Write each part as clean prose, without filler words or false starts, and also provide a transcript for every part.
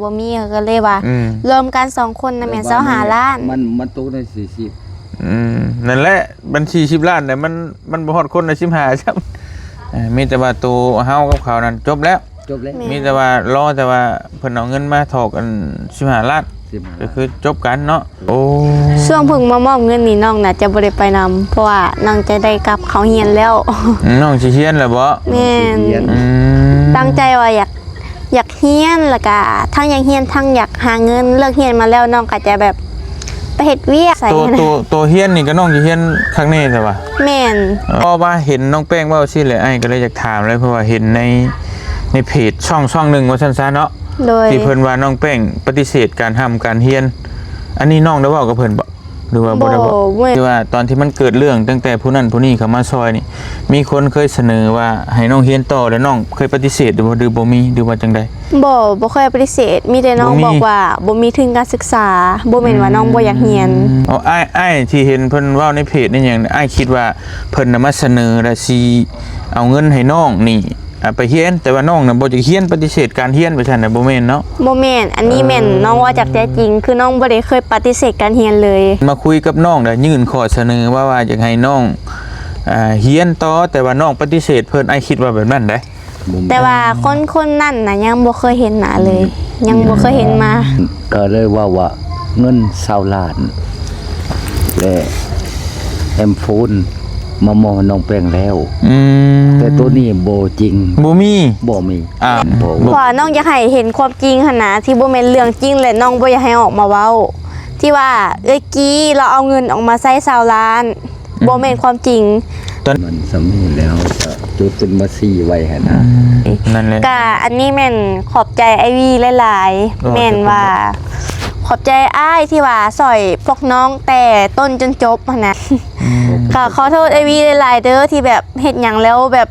บ่มีก็เลยว่ารวมกัน2คนน่ะแม่น25ล้านมันตกได้40นั่นแหละบัญชี10 ล้านเนี่ยมันบ่ฮอดคนใน15ครับมีแต่ว่าตัวเฮากับเขานั้นจบแล้วมีแต่ว่ารอแต่ว่าเพิ่นเอาเงินมาถอกกัน15 ล้านก็คือจบกันเนาะโอ้ช่วงเพิ่งมามอบเงินนี่น้องน่ะจะบ่ได้ไปนำเพราะว่าน้องจะได้กลับเขาเฮียนแล้วน้องสิเฮียนแล้วบ่แม่นตั้งใจว่าอยากเฮียนแล้วก็ทั้งอยากเฮียนทั้งอยากหาเงินเลิกเฮียนมาแล้วน้องก็จะแบบไปเฮ็ดเวียกใส่ตัวเฮียนนี่ก็น้องสิเฮียนครั้งนี้ใช่ป่ะแม่นเพราะว่าเห็นน้องแป้งเว้าซี่เลยไอ้ก็เลยอยากถามเลยเพราะว่าเห็นในเพจช่องนึงว่าซั่นๆเนาะที่เพิ่นว่าน้องแป้งปฏิเสธการทำการเฮียนอันนี้น้องได้เว้ากับเพิ่นบ่หรือว่าบ่ได้บอกที่ว่าตอนที่มันเกิดเรื่องตั้งแต่ผู้นั้นผู้นี้เข้ามาซอยนี่มีคนเคยเสนอว่าให้น้องเฮียนต่อแล้วน้องเคยปฏิเสธหรือบ่มีหรือว่าจังใดบ่เคยปฏิเสธมีแต่น้องบอกว่าบ่มีทุนการศึกษาบ่แม่นว่าน้องบ่อยากเรียนอ้ายที่เห็นเพิ่นเว้าในเพจนี่หยังอ้ายคิดว่าเพิ่นน่ะมาเสนอแล้วสิเอาเงินให้น้องนี่ไปเฮียนแต่ว่าน้องน่ะบ่จะเฮียนปฏิเสธการเฮียนไปซั่นน่ะบ่แม่นเนาะบ่แม่นอันนี้แม่นน้องว่าจากใจจริงคือน้องบ่ได้เคยปฏิเสธการเฮียนเลยมาคุยกับน้องได้ยื่นข้อเสนอว่าอยากให้น้องเฮียนต่อแต่ว่าน้องปฏิเสธเพิ่นอ้ายคิดว่าแบบนั้นได้แต่ว่าคนนั่นน่ะยังบ่เคยเห็นหน้าเลยยังบ่เคยเห็นมาก็เลยว่าเงิน20 ล้านและแอมโฟนมามอน้องแป้งแล้วแต่ตัวนี้โบจริงบ่มีเพราะน้องอยากให้เห็นความจริงหั่นนะที่บ่แม่นเรื่องจริงและน้องบ่อยากให้ออกมาเว้าที่ว่ากี้เราเอาเงินออกมาใช้20 ล้านบ่แม่นความจริงมันสำนีแล้วจุดเป็นมาซี่ไว้หั่นนะนั่นแหละก็อันนี้แม่นขอบใจไอวีหลายๆแม่นว่าขอบใจอ้ายที่ว่าสอยพวกน้องแต่ต้นจนจบหั่นนะก็ขอโทษไอวีหลายๆเด้อที่แบบเฮ็ดหยังแล้วแบบ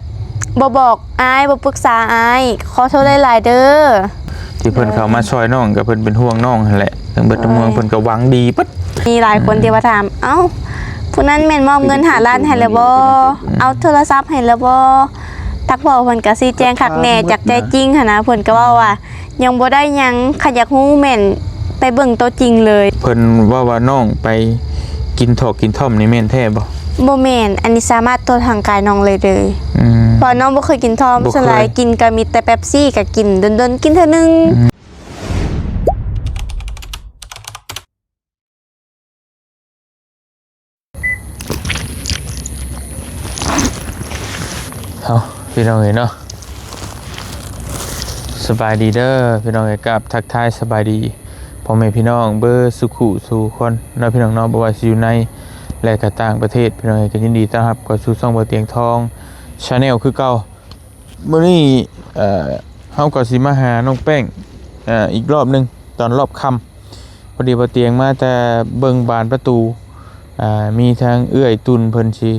บ่บอกอ้ายบ่ปรึกษาอ้ายขอโทษหลายๆเด้อที่เพิ่นเข้ามาช่วยน้องก็เพิ่นเป็นห่วงน้องนั่นแหละทั้งเบิดทั้งเมืองเพิ่นก็หวังดีปึ๊ดมีหลายคนที่ว่าถามเอ้าผู้นั้นแม่นมอบเงิน5 ล้านให้แล้วบ่เอาโทรศัพท์ให้แล้วบ่ทักบอกเพิ่นก็ชี้แจงคักแน่จากใจจริงหั่นนะเพิ่นก็ว่ายังบ่ได้หยังขยักฮู้แม่นไปเบิ่งตัวจริงเลยเพิ่นว่าน้องไปกินท่อมนี่แม่นแท้บ่แม่นอันนี้สามารถตรวจทางกายน้องเลยเพราะน้องบ่เคยกินท่อมสลายกินก็มีแต่เป๊ปซี่ก็กินดนๆกินเท่านึงพี่น้องเห็นเนาะสบายดีเด้อพี่น้องกับทักทายสบายดีพ่อแม่พี่น้องเบอร์สุขุสู่คนเนาะพี่น้องเนาะบ่ว่าสิอยู่ในและก็ต่างประเทศพี่น้องก็ยินดีต้อนรับเข้าสู่ช่องบ่เตียงทอง Channel คือเก่ามื้อนี้เฮาก็สิมาหาน้องแป้งอีกรอบนึงตอนรอบค่ำพอดีบ่เตียงมาแต่เบิ่งบานประตูมีทางเอื้อยตุนเพิ่นสิ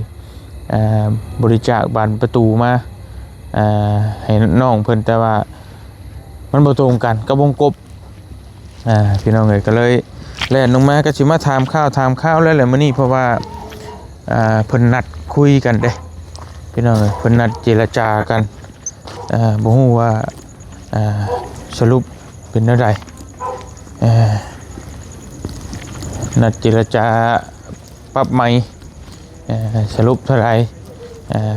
บริจาคบานประตูมาให้น้องเพิ่นแต่ว่ามันบ่ตรงกันกับวงกบพี่น้องก็เลยแล่นลงมาก็สิมาถามข้าวแล้วแหละมื้อนี้เพราะว่าเพิ่นนัดคุยกันเด้พี่น้องเพิ่นนัดเจรจากันบ่ฮู้ว่าสรุปเป็นจังไดนัดเจรจาปรับใหม่สรุปเท่าไหร่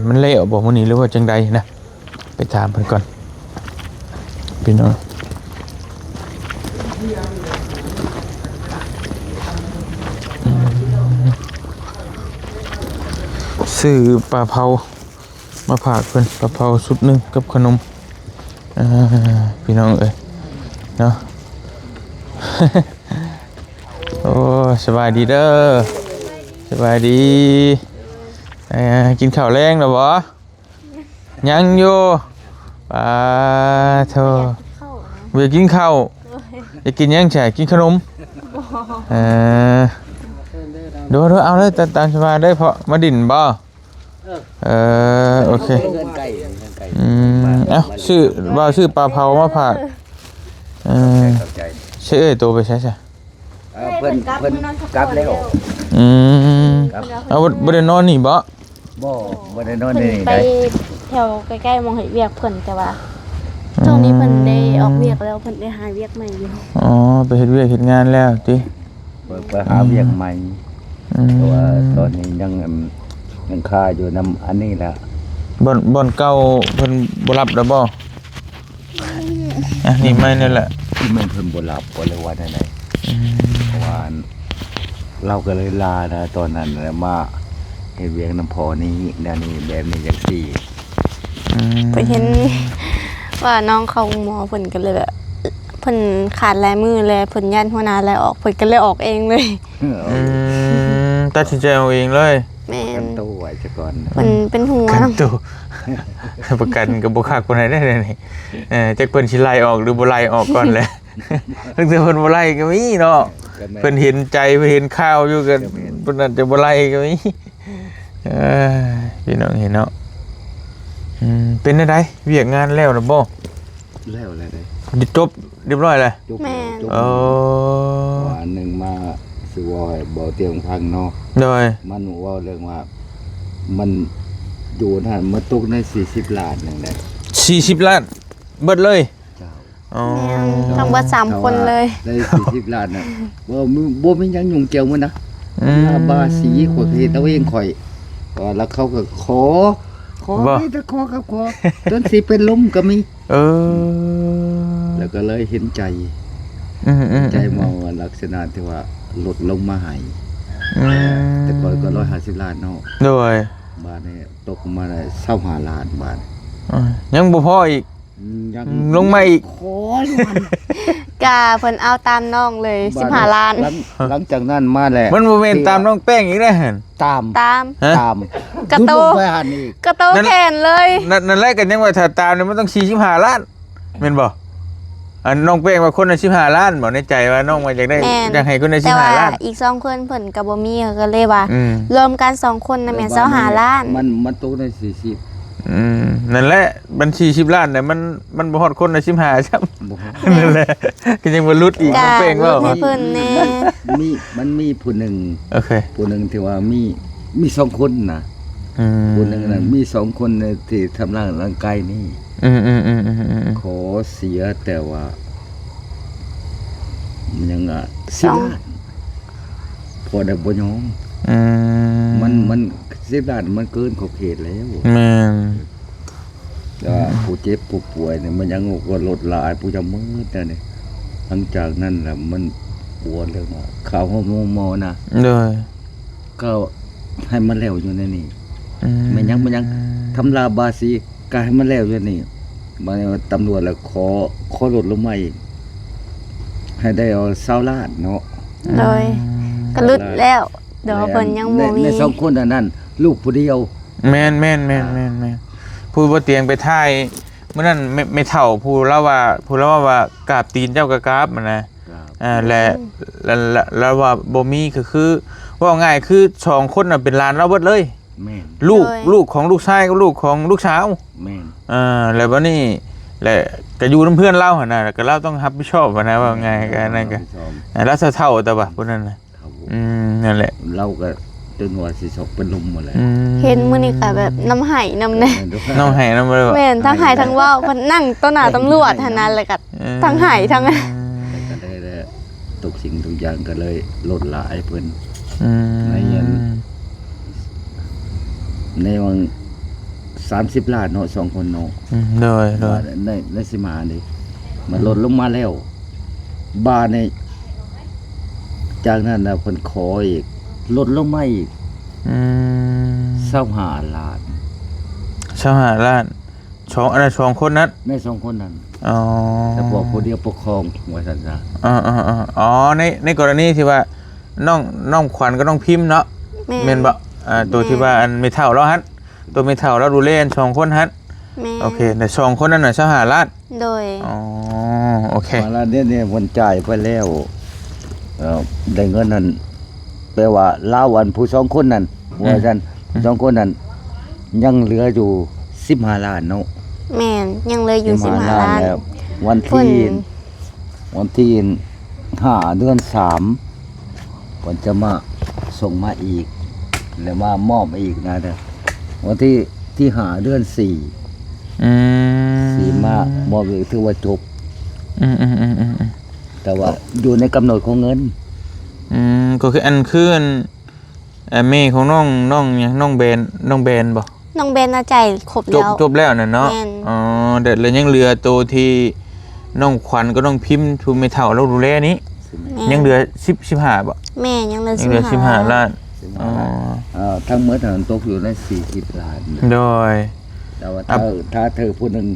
มันเละออกบอกมื้อนี้หรือว่าจังใดนะไปถามเพิ่นก่อนพี่น้องซื้อปลาเผามาฝากเพิ่นปลาเผาชุดนึงกับขนมพี่น้องเอ้ยเนาะ โอ้สบายดีเด้อสบายดีกินข้าวแรงหรอบ่ยังอยู่ปาเธอเบื่อกินข้าวจะกินยังแฉกินขนมดูเอาเลยตามสบายได้เพราะมาดิ่นบ่โอเคเอ้าชื่อปลาเผามาผักชื่อตัวไปใช่เพิ่นกลับแล้วเอาบ่ได้นอนนี่บ่ได้นอนนี่ไปแถวใกล้ๆมองเห็นเวียกเพิ่นแต่ว่า ช่วงนี้เพิ่นได้ออกเวียกแล้วเพิ่นได้หาเวียกใหม่อยู่ อ๋อไปเฮ็ดเวียกเฮ็ดงานแล้วติ ไปหาเวียกใหม่ อืม เพราะว่าตอนนี้ยังคาอยู่นำอันนี้แหละ บ่อนเก่าเพิ่นบ่รับแล้วบ่อ่ะนี่ไม่นั่นแหละ ที่มันเพิ่นบ่หลับบ่เลยว่าไหนเพราะว่าเราก็เลยลานะตอนนั้นแล้วมาเฮ็ดเวียกน้ำพอนี้แนวนี้แบบนี้จังซี่ ไปเห็นว่าน้องเขาหมอเพิ่นก็เลยแบบเพิ่นขาดลายมือเลยเพิ่นยันหัวหน้าลายออกเพิ่นก็เลยออกเองเลย ตัดสินใจเอาเองเลย แม่ กัน นตู้ไว้ซะก่อน เพิ่นเป็นหัว กันตัว ประกันก็บ่คักคนไหนได้เลยนี่จักเพิ่นสิไล่ออกหรือบ่ไล่ออกก่อนแหละ ตั้งแต่เพิ่นบ่ไล่ก็มีเนาะเพิ่นเห็นใจเพิ่นเห็นข่าวอยู่กันเพิ่นอาจจะบ่ไล่ก็มีพี่น้องเห็นเนาะเป็นจังไดเวียกงานแล้วล่ะบ่ แล้วอะไรได้ จบเรียบร้อยแล้ว จบ แม่น จบ โอ้ ว่าหนึงมาสิว่าให้บ่เตียงพังเนาะ โดย มันว่าเรื่องว่ามันอยู่นั่นมันตกใน40ล้านนึงแหละ 40ล้านเบิดเลย เจ้า อ๋อ แม่นทั้งเบิด3คนเลย ได้40ล้านน่ะบ่มีหยังยุ่งเกี่ยวมันนะ ลาบาสีข่อยเฮ็ดเอาเองข่อยแล้วเขาก็ขอให้แต่ขอครับขอจนสิเป็นลมก็มี เออ แล้วก็เลยเห็นใจ ใจมองว่าลักษณะที่ว่าลดลงมาให้แต่ก่อนก็150ล้านเนาะ โดย บาทนี้ตกมาได้25ล้านบาท ยังบ่พออีก ยัง ลงมาอีก ขอลง กาเพิ่นเอาตามน้องเลย15ล้าน หลังจากนั้นมาแล้ว มันบ่แม่นตามน้องแป้งอีกแล้วหั่น ตาม ตาม ฮะ ตาม กระโต ยุดลงไปหันอีก กระโตแขนเลย นั่นแหละกันยังว่าถ้าตามเนี่ยมันต้อง45ล้านแม่นบ่อันน้องแป้งว่าคนละ15ล้านบ่ในใจว่าน้องว่าอยากได้ แม่น อยากให้คนละ แต่ว่า 15ล้าน อีก2คนเพิ่นก็บ่มีเขาก็เลยว่า อืม รวมกัน2คนน่ะแม่น25ล้าน มันตกใน40 นั่นแหละบัญชี10ล้านเนี่ยมันบ่ฮอดคนละ15ครับ บ่ฮะ นั่นแหละก็ยังบ่หลุดอีกน้องแป้งว่า ให้เพิ่นแน่ มันมีผู้หนึ่ง โอเค ผู้หนึ่งที่ว่ามีสองคนนะผู้หนึ่งน่ะมี2คนในที่ทำร่างกายนี่ขอเสียแต่ว่ามันยังสิบล้านพอได้บ่ยอมมัน10ล้านมันเกินขอบเขตแล้ว แม่น ก็ผู้เจ็บผู้ป่วยเนี่ยมันยังก็ลดหลายผู้จะมืดนะเนี่ยหลังจากนั้นแหละมันปวดเรื่องว่าข่าวฮอร์โมนนะ โดย ก็ให้มันแล้วอยู่ในนี่มันยังทำลาบาสีก็ให้มันแล้วอยู่นี่มาตำรวจแล้วขอลดลงมาอีกให้ได้เอา20ล้านเนาะ เลยก็หลุดแล้วเดี๋ยวเพิ่นยังบ่มี ใน2คนอันนั้นลูกผู้เดียว แม่นผู้บ่เตียงไปถ่ายเมื่อนั้นไม่เท่าผู้เล่าว่ากราบตีนเจ้ากะกราบมันนะแล้วว่าบ่มีก็คือว่าง่ายคือ2คนน่ะเป็นหลานเราเบิดเลย แม่น ลูกของลูกชายกับลูกของลูกสาว แม่น แล้วบัดนี้แหละก็อยู่นํเพื่อนเราหั่นน่ะแล้วก็เราต้องรับผิดชอบหั่นนะว่าไงก็นั่นก็แล้วเท่าแต่ว่าผู้นั้นน่ะ ครับผม นั่นแหละ เราก็จนว่าสิสกเป็นลมหมดแล้ว เห็นมื้อนี้ก็แบบน้ำไหน้ำแน่ น้องให้นำบ่ได้บ่ แม่นทั้งไหทั้งเว้าเพิ่นนั่งต่อหน้าตำรวจหั่นน่ะเลยก็ทั้งไหทั้ง ก็ได้ทุกสิ่งทุกอย่างก็เลยลดหลายเพิ่น ในเงิน ในวัง30ล้านเนาะ2คนเนาะ โดย ในสิมานี่มันลดลงมาแล้วบ้านนี่จากนั้นน่ะเพิ่นขออีกลดลงมาอีก25ล้าน ชาวหาล้านสองคนนั้น ใน2คนนั้น อ๋อ แต่พวกผู้เดียวปกครองว่าซั่นซะ อ๋อในกรณีที่ว่าน้องขวัญก็ต้องพิมพ์เนาะแม่นบ่ตัวที่ว่าอันไม่เท่าแล้วฮั่นตัวไม่เท่าแล้วดูเล่น2คนฮั่น แม่ โอเคแต่2คนนั้นน่ะชาวหาล้าน โดย อ๋อโอเค มาแล้วเนี่ยเพิ่นจ่ายไปแล้วได้เงินนั้นแปลว่าลาวอันผู้2คนนั้นว่าซั่น2คนนั้นยังเหลืออยู่15ล้านเนาะ แม่นยังเลยอยู่15ล้าน แล้ววัน เพิ่ ที่5เดือน3วันจะมาส่งมาอีกแล้วมามอบอีกนะเด้อวันที่5เดือน4 อืม 4 มาบ่ถือว่าจบ อืม แต่ว่าอยู่ในกำหนดของเงิน ก็คืออันคืออันแม่ของน้องหยังน้องเบนบ่ น้องเบนน่ะใจครบ จบ แล้ว จบแล้วน่ะเนาะ แม่น อ๋อเด็ดเลยยังเหลือตัวที่น้องขวัญก็น้องพิมพ์ทูไม่เท่าเราดูแลนี้ แม่ ยังเหลือ10 15บ่ แม่ยังเหลือ ยังเหลือ15ล้านอ๋อ ทั้งหมดนั้นตกอยู่ใน40ล้าน โดย แต่ว่าถ้าเธอพูดนึง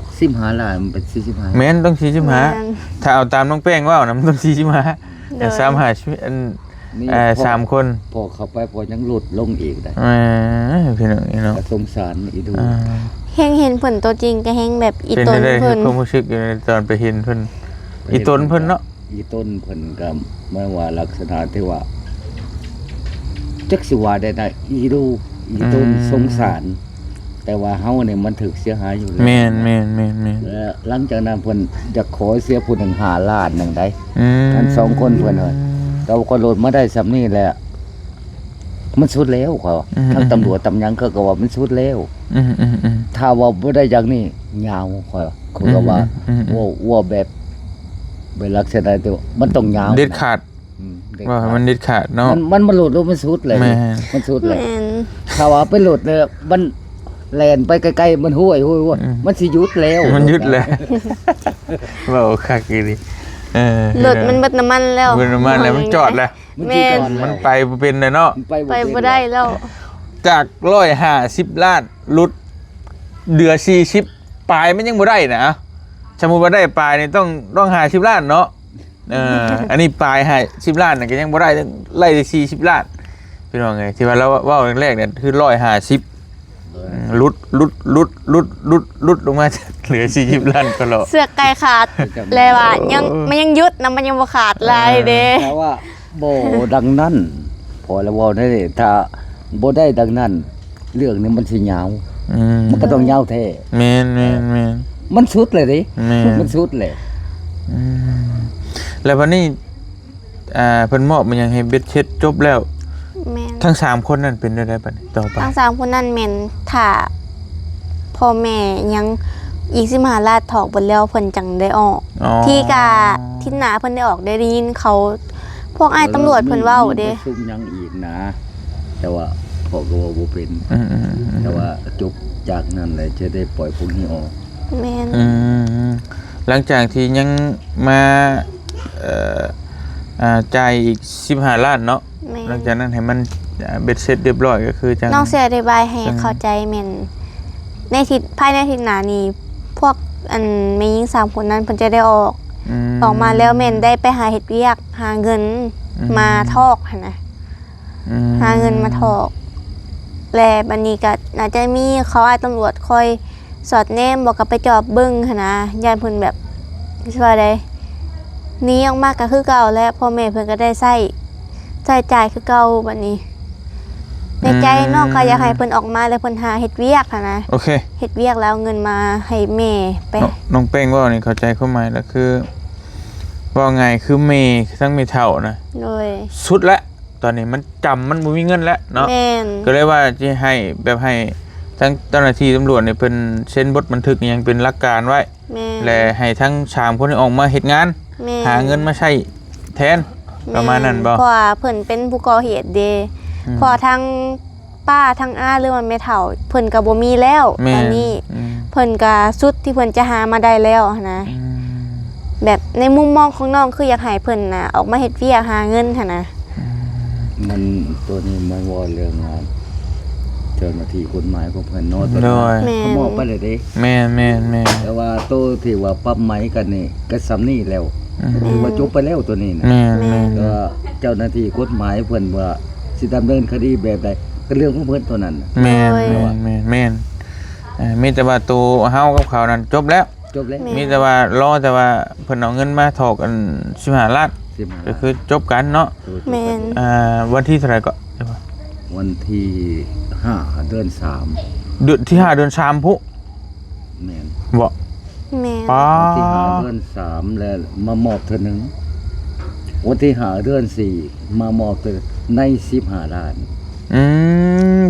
15ล้านมันเป็น45 แม่นต้อง แม่น 45ถ้าเอาตามน้องแป้งว่านะมันต้อง45แต่35อัน นี่ 3คน พอเข้าไปพอยังหลุดลงอีกได้ พี่น้องเนาะ ก็สงสารอีดู แฮงเห็นผลตัวจริงก็แฮงแบบอี เป็น ตน ได้ เพิ่น ความรู้สึกอยู่ในตอนไปเห็นเพิ่นอีตนเพิ่นเนาะ อีต้นเพิ่นก็ไม่ว่าลักษณะที่ว่าจักสิว่าได้อีดูอีต้นสงสาร แต่ว่าเฮาเนี่ยมันถูกเสียหายอยู่แล้ว แม่น แล้วหลังจากนั้นเพิ่นจะขอเสียผู้หนึ่ง5ล้านหนึงได้ อืม ทั้งสองคนเพิ่นเฮ้ยเราก็โหลดมาได้สำนี้แหละมันสุดแล้วเขาทั้งตำรวจตำหยังก็ว่ามันสุดแล้ว อืม ถ้าว่าบ่ได้อย่างนี้ยาวเขาก็ว่าว่าแบบลักษณะที่ว่ามันต้องยาว เด็ดขาด อืมเด็ด ว่า ขาด มันเด็ดขาดเนาะ มันโหลดลงมันสุดเลย แม่ มันสุดเลย แม่น ถ้าว่าไปโหลดเนี่ยมันแล่นไปไกลๆมันห้วยมันสิหยุดแล้ว มันยึดแล้วว่าโอ้คักอีดิ รถมันเบิดน้ำมันแล้ว มันมาแล้วมันจอดแล้ว มัน แม่ สิ น ก่อนแล้ว มันไปบ่เป็นเลยเนาะ มัน ไป เป็น บ่ได้แล้ว จาก150ล้านลุดเดือ40ปลายมันยังบ่ได้นะสมมุติว่าได้ปลายนี่ต้อง50ล้านเนาะอันนี้ปลาย50ล้านน่ะก็ยังบ่ได้ไล่ได้40ล้านพี่น้องไงที่ว่าเราเว้าแรกๆเนี่ยคือ150ลุดลงมา เหลือ40ล้านก็แล้ว เสือกไก่ขาดเลยว่ายังมันยังยุดนะมันยังบ่ขาดลายเด้ แต่ว่าโบดังนั้น พอแล้วเว่าได้เลยถ้าโบได้ดังนั้น เรื่องนี้มันสิยาว มันก็ต้องยาวแท้ แม่น มันสุดเลยดิ แม่น มันสุดเลย แล้ววันนี้เพิ่นมอบมันยังให้เบ็ดเช็ดจบแล้ว แม่น ทั้ง3คนนั่นเป็นได้บัดนี้ต่อไป ทั้ง3คนนั้นแม่นถ้าพ่อแม่ยังอีก15ล้านถอกเบิดแล้วเพิ่นจังได้ออก อ๋อ ที่กะที่หนาเพิ่นได้ออกได้ยินเขาพวกอ้ายตำรวจเพิ่นเว้าเด้ มีประชุมยังอีกนะ แต่ว่าพอก็ว่าบ่เป็น อืม แต่ว่าจบจากนั้นเลยจะได้ปล่อยพวกนี้ออก แม่น หลังจากที่ยังมาจ่ายอีก15ล้านเนาะ แม่ หลัง น จากนั้นให้มันเบ็ดเสร็จเรียบร้อยก็คือจัง น้องเสียอธิบายให้เข้าใจแม่นในทิศภายในทิศหน้านี้พวกอันแม่หญิง3คนนั้นเพิ่นจะได้ออก ออกมาแล้วแม่นได้ไปหาเฮ็ดเวียกหาเงินมาทอกหั่นนะหาเงินมาทอกและบัดนี้ก็น่าจะมีเขาอ้ายตำรวจคอยสอดแนมบอกกับไปจอบเบิ่งหั่นนะย่านเพิ่นแบบสิว่าไดหนี้ออกมาก็คือเก่าแล้วพ่อแม่เพิ่นก็ได้ใช้จ่ายคือเก่าบัดนี้ ในใจน้องก็อยากให้เพิ่นออกมาแล้วเพิ่นหาเฮ็ดเวียกหั่นนะ โอเค เฮ็ดเวียกแล้วเอาเงินมาให้แม่ไป น้องเป้งว่านี่เข้าใจความหมายแล้วคือว่าไงคือเมย์ทั้งเมเท่านะ โดย สุดละตอนนี้มันจำมันบ่มีเงินแล้วเนาะ แม่น ก็เลยว่าจะให้แบบให้ทั้งเจ้าหน้าที่ตำรวจเนี่ยเป็นเซ็นบทบันทึกอหยังเป็นหลักการไว้ แม่น และให้ทั้ง3คนนี้ออกมาเฮ็ดงาน แม่ หาเงินมาใช้แทนประมาณนั้นบ่ เพราะว่าเพิ่นเป็นผู้ก่อเหตุเดะเพอทั้งป้าทั้งอาหรือว่าแม่เฒ่าเพิ่นก็บ่มีแล้ว แม่ ตอนนี้ อืม เพิ่นก็สุดที่เพิ่นจะหามาได้แล้วหั้นนะ อืม แบบในมุมมองของน้องคืออยากให้เพิ่นน่ะออกมาเฮ็ดเวียกหาเงินหั่นนะ มันตัวนี้มันว่าเรื่องงานเจ้าหน้าที่กฎหมายของเพิ่นเนาะตัว โด นั้น ย แม่ เขา น บอกไปเลยเด้ แม่น แต่ว่าตัวที่ว่าปรับไหมกันนี่ก็ซ้ำนี่แล้ว อืม ถือว่าจบไปแล้วตัวนี้นะ แม่น ก็เจ้าหน้าที่กฎหมายเพิ่นว่าสิดำเนินคดีแบบใดก็เรื่องของเพิ่นตัวนั้นน่ะ แม่นมีแต่ว่าตัวเฮากับเขานั้นจบแล้ว จบแล้ว มีแต่ว่ารอแต่ว่าเพิ่นเอาเงินมาถอกกัน15ล้าน 15 ก็คือจบกันเนาะ แม่น วันที่เท่าไหร่ก็ วันที่5เดือน3 เดือนที่5เดือน3พุ แม่น บ่ แม่น ป้า วันที่5เดือน3แล้วมามอบเทื่อหนึงวันที่5เดือน4มามอบเทื่อใน15ล้าน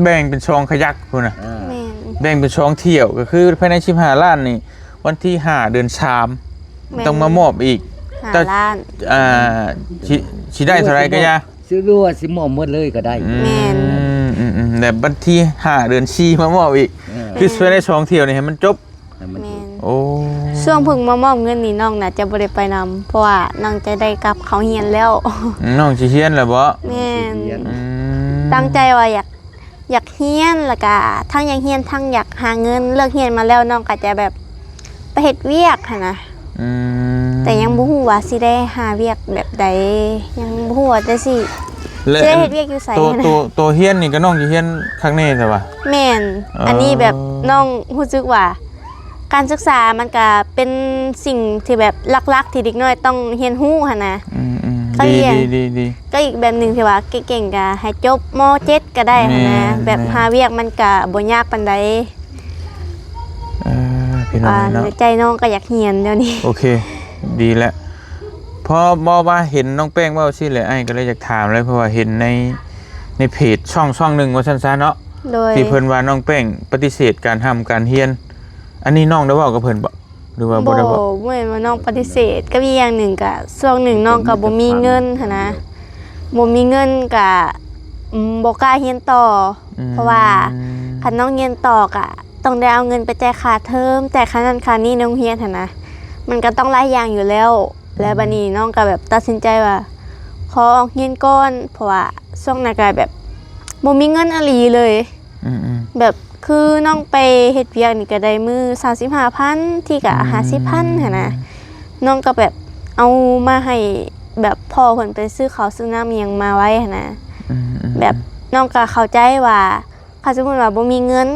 แบ่งเป็นช่องขยักพุ่นน่ะ อ่า แม่น แบ่งเป็นช่องเที่ยวก็คือภายใน15ล้านนี่ วันที่5 เดือน แม่น 3ต้องมามอบอีก 5 ล้าน อ่าสิได้เท่าไหร่ก็อย่า ซื้อรู้ว่าสิหมอมหมดเลยก็ได้ แม่น แต่วันที่5 เดือน 4มามอบอีก คือช่วยได้2เที่ยวนี่ให้มันจบ ให้มัน แม่น โอ้ ช่วงเพิ่งมามอบเงินนี่น้องน่ะจะบ่ได้ไปนำเพราะว่าน้องจะได้กลับเขาเฮียนแล้ว น้องสิเฮียนแล้วบ่ แม่น อืม ตั้งใจว่าอยากเฮียนแล้วก็ทั้งอยากเฮียนทั้งอยากหาเงินเลิกเฮียนมาแล้วน้องก็จะแบบไปเฮ็ดเวียกหั้นนะ อืม แต่ยังบ่ฮู้ว่าสิได้หาเวียกแบบใดยังบ่ฮู้ว่าจะสิ และ สิได้เฮ็ดเวียกอยู่ไส ตัว นะ ตัวเฮียนนี่ก็น้องสิเฮียนข้างในใช่ป่ะ แม่น อ๋ออั อันนี้แบบน้องรู้สึกว่า การศึกษามันก็เป็นสิ่งที่แบบหลักๆที่เด็กน้อยต้องเรียนรู้หั่นนะ อืม เขา ดี เรียน ดี ก็อีกแบบหนึงที่ว่าเก่งๆก็ให้จบม .7 ก็ได้หั่นนะ แม่ แบบหาเวียกมันก็บ่ยากปานใด พี่น้องเนาะ ในใจน้องก็อยากเรียนเดี๋ยวนี้ โอเค ดีแล้วพอบอกว่าเห็นน้องแป้งเว่าสิเลยไอ้ก็เลยอยากถามเลยเพราะว่าเห็นในเพจช่องหนึ่งว่าซั่นๆเนาะ โดย ที่เพิ่นว่าน้องแป้งปฏิเสธการทำการเฮียน อันนี้น้องได้เว้ากับเพิ่นบ่หรือว่าบ่ บ่ ได้เว้า เมื่อว่าน้องปฏิเสธก็มีอย่างหนึ่งก็ช่วงหนึ่งน้องก็บ่มีเงินหั้นนะบ่มีเงินก็บ่กล้าเรียนต่ออเพราะว่าคันน้องเรียนต่อก็ต้องได้เอาเงินไปจ่ายค่าเทอมแต่ค่านั้นค่านี้ในโรงเรียนหั้นนะมันก็ต้องหลายอย่างอยู่แล้ว แล้วบัดนี้น้องก็แบบตัดสินใจว่าขอออกเรียนก่อนเพราะว่าช่วงนั้นก็แบบบ่มีเงินอะหลีเลย อืม แบบคือน้องไปเฮ็ดเวียกนี่ก็ได้มือ35,000ที่ก็50,000หั่นนะน้องก็แบบเอามาให้แบบพ่อเพิ่นไปซื้อข้าวซื้อน้ำอิหยังมาไว้หั่นนะแบบน้องก็เข้าใจว่าถ้าสมมุติว่าบ่มีเงิน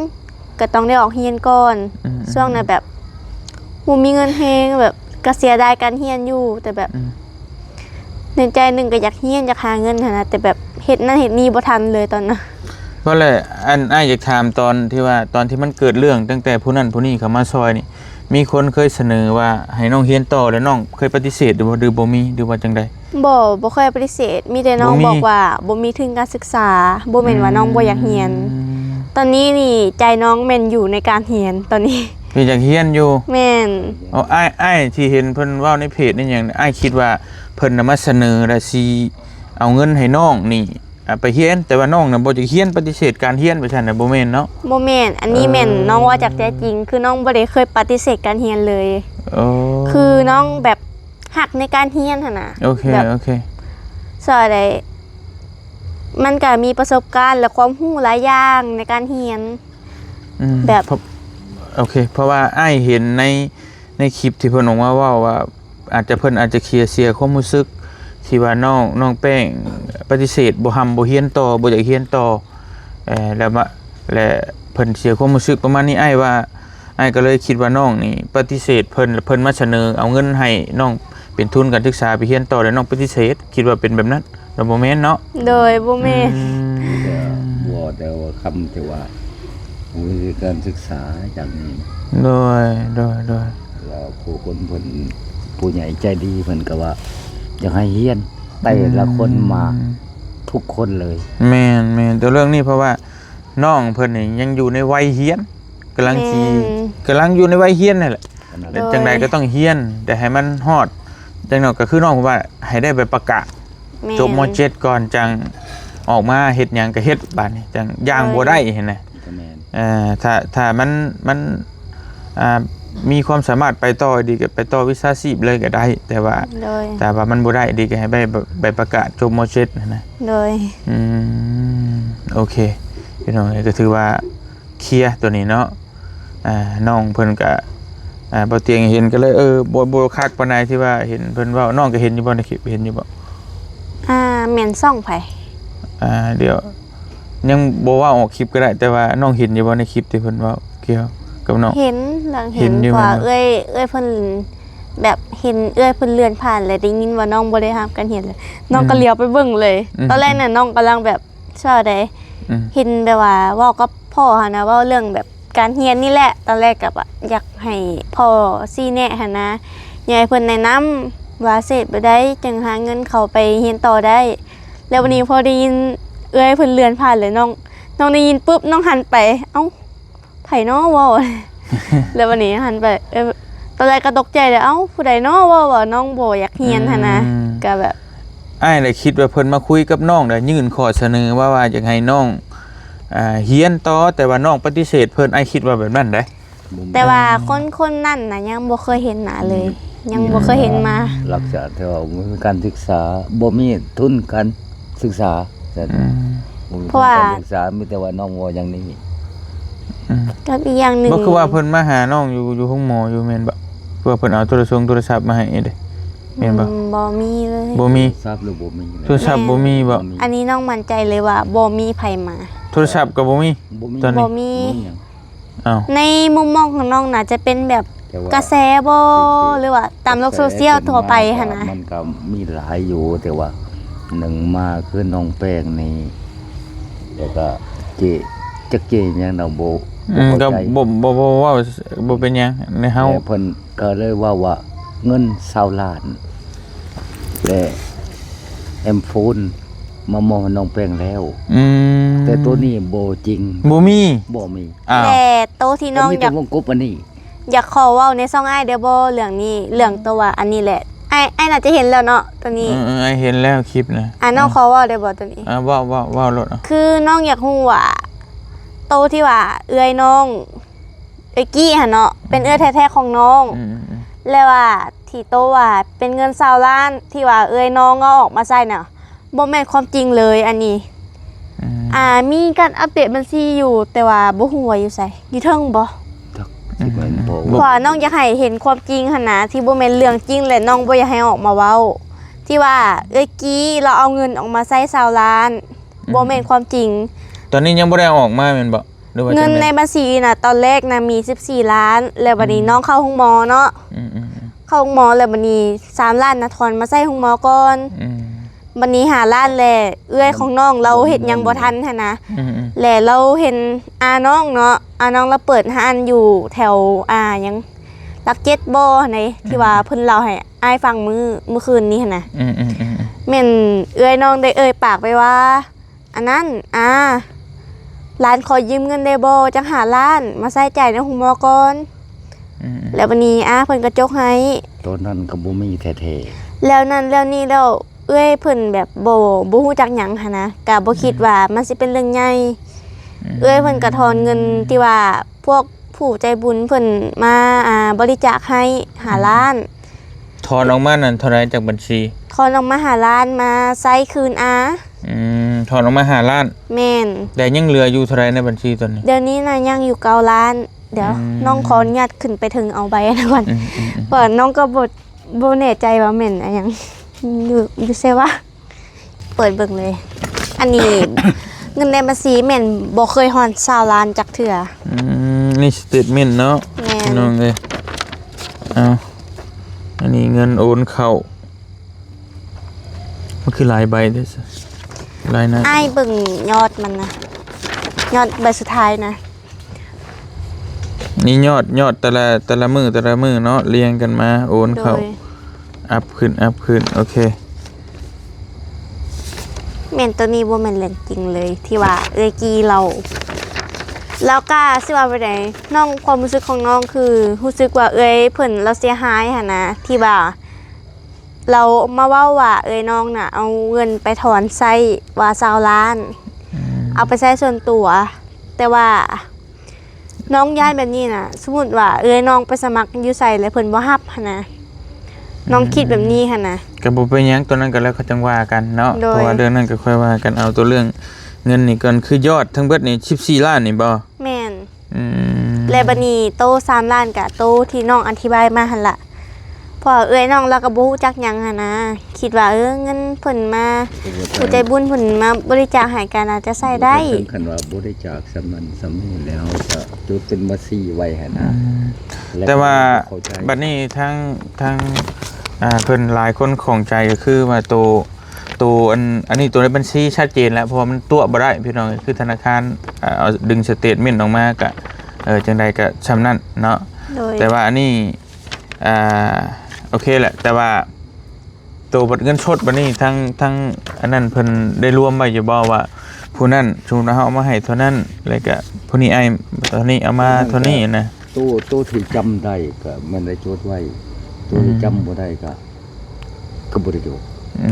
ก็ต้องได้ออกเรียนก่อนช่วงนั้นแบบบ่มีเงินแฮงแบบก็เสียดายการเรียนอยู่แต่แบบในใจหนึงก็อยากเรียนอยากหาเงินหั่นนะแต่แบบเฮ็ดนั่นเฮ็ดนี่บ่ทันเลยตอนนั้น ก็เลยอ้ายอยากถามตอนที่มันเกิดเรื่องตั้งแต่ผู้นั้นผู้นี้เข้ามาซอยนี่มีคนเคยเสนอว่าให้น้องเรียนต่อแล้วน้องเคยปฏิเสธหรือว่าบ่มีหรือว่าจังใด บ่เคยปฏิเสธมีแต่น้อง บ่มี บอกว่าบ่มีทุนการศึกษาบ่แม่นว่าน้องบ่อยากเรียน ตอนนี้นี่ใจน้องแม่นอยู่ในการเรียนตอนนี้ พี่อยากเรียนอยู่ แม่น เอาอ้ายที่เห็นเพิ่นเว้าในเพจนี่หยังอ้ายคิดว่าเพิ่นน่ะมาเสนอแล้วสิเอาเงินให้น้องนี่ไปเรียนแต่ว่าน้องน่ะบ่จะเรียนปฏิเสธการเรียนไปซั่นน่ะบ่แม่นเนาะ บ่แม่นอันนี้แม่นน้องว่าจากใจจริง คือน้องบ่ได้เคยปฏิเสธการเรียนเลย โอ้ คือน้องแบบหักในการเรียนหั่นน่ะ โอเค แบบ โอเค สอนได้มันก็มีประสบการณ์และความรู้หลายอย่างในการเรียน แบบ โอเค เพราะว่าอ้ายเห็นในคลิปที่เพิ่นออกมาเว้าว่าอาจจะเคลียร์เสียความรู้สึกที่ว่าน้องแป้งปฏิเสธบ่เรียนต่อบ่อยากเรียนต่อแล้วเพิ่นเสียความรู้สึกประมาณนี้อ้ายว่าอ้ายก็เลยคิดว่าน้องนี่ปฏิเสธเพิ่นมาเสนอเอาเงินให้น้องเป็นทุนการศึกษาไปเรียนต่อแล้วน้องปฏิเสธคิดว่าเป็นแบบนั้นแต่บ่แม่นเนาะ โดยบ่แม่น วอดแต่ว่าคำที่ว่าวิธีการศึกษาอย่างนี้ โดย แล้วผู้คนเพิ่นผู้ใหญ่ใจดีเพิ่นก็ว่าอยากให้เฮียนแต่ละคนมาทุกคนเลย แม่นแต่เรื่องนี้เพราะว่าน้องเพิ่นนี่ยังอยู่ในวัยเรียนกำลังอยู่ในวัยเรียนนั่นแหละแล้วจังใดก็ต้องเรียนแต่ให้มันฮอดจังนั้นก็คือน้องผมว่าให้ได้ใบประกาศ แม่น จบม .7 ก่อนจังออกมาเฮ็ดหยังก็เฮ็ดบัดนี้จังย่างบ่ได้เห็นไหม ก็แม่น ถ้ามันมีความสามารถไปต่อดีก็ไปต่อวิชาชีพเลยก็ได้ แต่ว่า โดย มันบ่ได้ดีก็ให้ใบประกาศจบม .7 นะ โดย โอเคพี่น้องก็ถือว่าเคลียร์ตัวนี้เนาะน้องเพิ่นก็บ่เตียงเห็นก็เลยบ่คักปานใดที่ว่าเห็นเพิ่นเว้าน้องก็เห็นอยู่บ่ในคลิปเห็นอยู่บ่ แม่นซ่องไผ เดี๋ยวยังบ่ว่าออกคลิปก็ได้แต่ว่าน้องเห็นอยู่บ่ในคลิปที่เพิ่นเว้าเกี่ยวกับน้อง เห็นหลัง เห็ เห็น นอยู่ ว่า แม่นบ่ เอ้ยเพิ่นแบบเห็นเอ้ยเพิ่นเลื่อนผ่านเลยได้ยินว่าน้องบ่ได้รับการเห็นเลยน้องก็เลี้ยวไปเบิ่งเลย ตอนแรกน่ะน้องกำลังแบบชอบได้ เห็นแบบว่าเว้ากับพ่อหั่นนะเว้าเรื่องแบบการเรียนนี่แหละตอนแรกก็แบบอยากให้พ่อซี่แนะหั่นนะอยากให้เพิ่นแนะนำว่าเสร็จบ่ได้จึงหาเงินเข้าไปเรียนต่อได้ แล้ววันนี้พอได้ยินเอ้ยเพิ่นเลื่อนผ่านเลยน้องได้ยินปุ๊บน้องหันไปเอ้าไผน้อเว้า แล้ววันนี้หันไป ตอนแรกก็ตกใจเลยเอ้าผู้ใดเนาะว่าน้องบ่อยากเรียนหั่นนะก็แบบ อ้ายเลยคิดว่าเพิ่นมาคุยกับน้องแล้วยื่นข้อเสนอว่าอยากให้น้องเฮียนต่อแต่ว่าน้องปฏิเสธเพิ่นอ้ายคิดว่าแบบนั้นได้ แต่ว่าคนนั่นน่ะยังบ่เคยเห็นหน้าเลย ยังบ่เคยเห็นมา รักษาแต่ว่าบ่มีการศึกษาบ่มีทุนการศึกษาแต่บ่มีทุนการศึกษามีแต่ว่าน้องว่าอย่างนี้ กับอีกอย่างหนึง บ่คือว่าเพิ่นมาหาน้องอยู่ห้องหมออยู่แม่นบ่คือว่าเพิ่นเอาโทรศัพท์มาให้เด้แม่นบ่ บ่มีเลย บ่มี ทราบหรือบ่มี โทรศัพท์บ่มีบ่ อันนี้น้องมั่นใจเลยว่าบ่มีไผมา โทรศัพท์ก็บ่มี ตอนนี้ บ่มี อ้าว ในมุมมองของน้องน่ะจะเป็นแบบกระแสบ่หรือว่าตามโลกโซเชียลทั่วไปหั่นนะ มันก็มีหลายอยู่แต่ว่าหนึ่งมาคือน้องแป้งนี่แล้วก็เจจักเจหยังเราบ่ก็ เข้าใจ บ่ว่าบ่เป็นหยังในเฮา แต่เพิ่นก็เลยว่าเงิน20ล้านและแอมโฟนมามอบให้น้องแป้งแล้ว แต่ตัวนี้บ่จริง บ่มี บ่มี อ้าว แต่โตะที่น้อง มี อ แต่ ยาก วงกบอันนี้ อยากขอเว้าในซ่องอ้ายเด้อบ่เรื่องนี้เรื่องตัวว่าอันนี้แหละอ้ายน่าจะเห็นแล้วเนาะตัวนี้ ไอ้เห็นแล้วคลิปนะ น้องขอเว้าได้บ่ตัวนี้ ว่ารถ คือน้องอยากรู้ว่าโตที่ว่าเอื้อยน้องเอ้ยกี้หั่นเนาะเป็นเอื้อยแท้ๆของน้อง แล้วว่าที่โตว่าเป็นเงิน20ล้านที่ว่าเอื้อยน้องเอาออกมาใช้น่ะบ่แม่นความจริงเลยอันนี้มีการอัปเดตบัญชีอยู่แต่ว่าบ่ฮู้ว่าอยู่ไสอยู่เทิงบ่ สิแม่นบ่ เพราะว่าน้องอยากให้เห็นความจริงหั่นนะที่บ่แม่นเรื่องจริงและน้องบ่อยากให้ออกมาเว้าที่ว่าเอ้ยกี้เราเอาเงินออกมาใช้20ล้านบ่แม่นความจริง ตอนนี้ยังบ่ได้ออกมาแม่นบ่หรือว่า เงินในบัญชีน่ะตอนแรกน่ะมี14ล้านแล้วบัดนี้น้องเข้าห้องหมอเนาะเข้าห้องหมอแล้วบัดนี้3ล้านน่ะถอนมาใช้ห้องหมอก่อนบัดนี้5ล้านแลเอื้อยของน้องเราเฮ็ดหยังบ่ทันหั่นนะและเราเห็นน้องเนาะน้องเราเปิดร้านอยู่แถวหยังรัก7บ่ไหนที่ว่าเพิ่นเล่าให้อ้ายฟังมื้อคืนนี้หั่นน่ะแม่นเอื้อยน้องได้ปากไปว่าอันนั้นร้านขอยืมเงินได้บ่จัง5ล้านมาใช้จ่ายในห้องหมอก่อนแล้วบัดนี้เพิ่นก็จกให้ ตัวนั้นก็บ่มีแท้ แล้วนั้นแล้วนี่แล้วเอ้ยเพิ่นแบบบ่ฮู้จักหยังหันนะก็บ่คิดว่ามันสิเป็นเรื่องใหญ่เอ้ยเพิ่นก็ถอนเงินที่ว่าพวกผู้ใจบุญเพิ่นมาบริจาคให้5ล้าน ถอนออกมานั่นเท่าไรจากบัญชี ถอนออกมา5ล้านมาใช้คืนถอนออกมา5ล้าน แม่น แต่ยังเหลืออยู่เท่าไรในบัญชีตอนนี้ เดี๋ยวนี้น่ะยังอยู่9ล้าน เดี๋ยวน้องขออนุญาตขึ้นไปถึงเอาใบนะก่อนเพราะน้องก็บ่แน่ใจว่าแม่นอะหยังอยู่ไสวะเปิดเบิ่งเลย อันนี้ เงินในบัญชีแม่นบ่เคยฮอน20ล้านจักเทื่อนี่สเตทเมนต์เนาะ แม่น น้องเอ้ยเอาอันนี้เงินโอนเข้ามันคือหลายใบเด้อซะหลายนะ อ้ายเบิ่งยอดมันนะยอดใบสุดท้ายนะ นี่ยอดแต่ละมือเนาะเรียงกันมาโอน โด เข้าย อัพขึ้นโอเค แม่นตัวนี้บ่แม่นเรื่องจริงเลยที่ว่าเอ้ยกี้เราแล้วก็สิว่าไปไหนน้องความรู้สึกของน้องคือรู้สึกว่าเอ้ยเพิ่นเราเสียหายหั่นนะที่ว่าเรามาเว้าว่าเอ้ยน้องน่ะเอาเงินไปถอนใช้ว่า20ล้านเอาไปใช้ส่วนตัวแต่ว่าน้องย้ายแบบนี้น่ะสมมุติว่าเอ้ยน้องไปสมัครอยู่ไสแล้วเพิ่นบ่รับหั่นนะน้องคิดแบบนี้หั่นนะ ก็บ่เป็นหยังตัวนั้นก็แล้วเขาจังว่ากันเนาะ โดย เพราะว่าเรื่องนั้นก็ค่อยว่ากันเอาตัวเรื่องเงินนี่ก่อนคือยอดทั้งเบิดนี่14ล้านนี่บ่ แม่นและบัดนี้โต3ล้านกะโตที่น้องอธิบายมาหั่นล่ะเพราะเอ้ยน้องเราก็บ่ฮู้จักหยังหั่นนะคิดว่าเงินเพิ่นมาผู้ใจบุญเพิ่นมาบริจาคให้กันอาจจะใช้ได้ ถึงคันว่าบ่ได้จากสำนี้แล้วก็จุดเป็นบัญชีไว้หั่นนะ แต่ว่า เข้ใจ บัดนี้ทั้งเพิ่นหลายคนของใจก็คือว่าตัวอันนี้ตัวในบัญชีชัดเจนแล้วเพราะว่ามันตัวบ่ได้พี่น้องคือธนาคารเอาดึงสเตทเมนต์ออกมาก็จังใดก็ชำนั้นเนาะ โดย แต่ว่าอันนี้โอเคแหละแต่ว่าตัวบัตรเงินสดบัดนี้ทั้งอันนั้นเพิ่นได้รวมไว้อยู่บ่ว่าผู้นั้นสมมุติว่าเฮาเอามาให้เท่านั้นแล้วก็ผู้นี้เท่านี้เอามาเท่านี้นะ ตัวที่จำได้ก็มันได้จดไว้ตัวที่จำบ่ได้ก็บ่ได้จด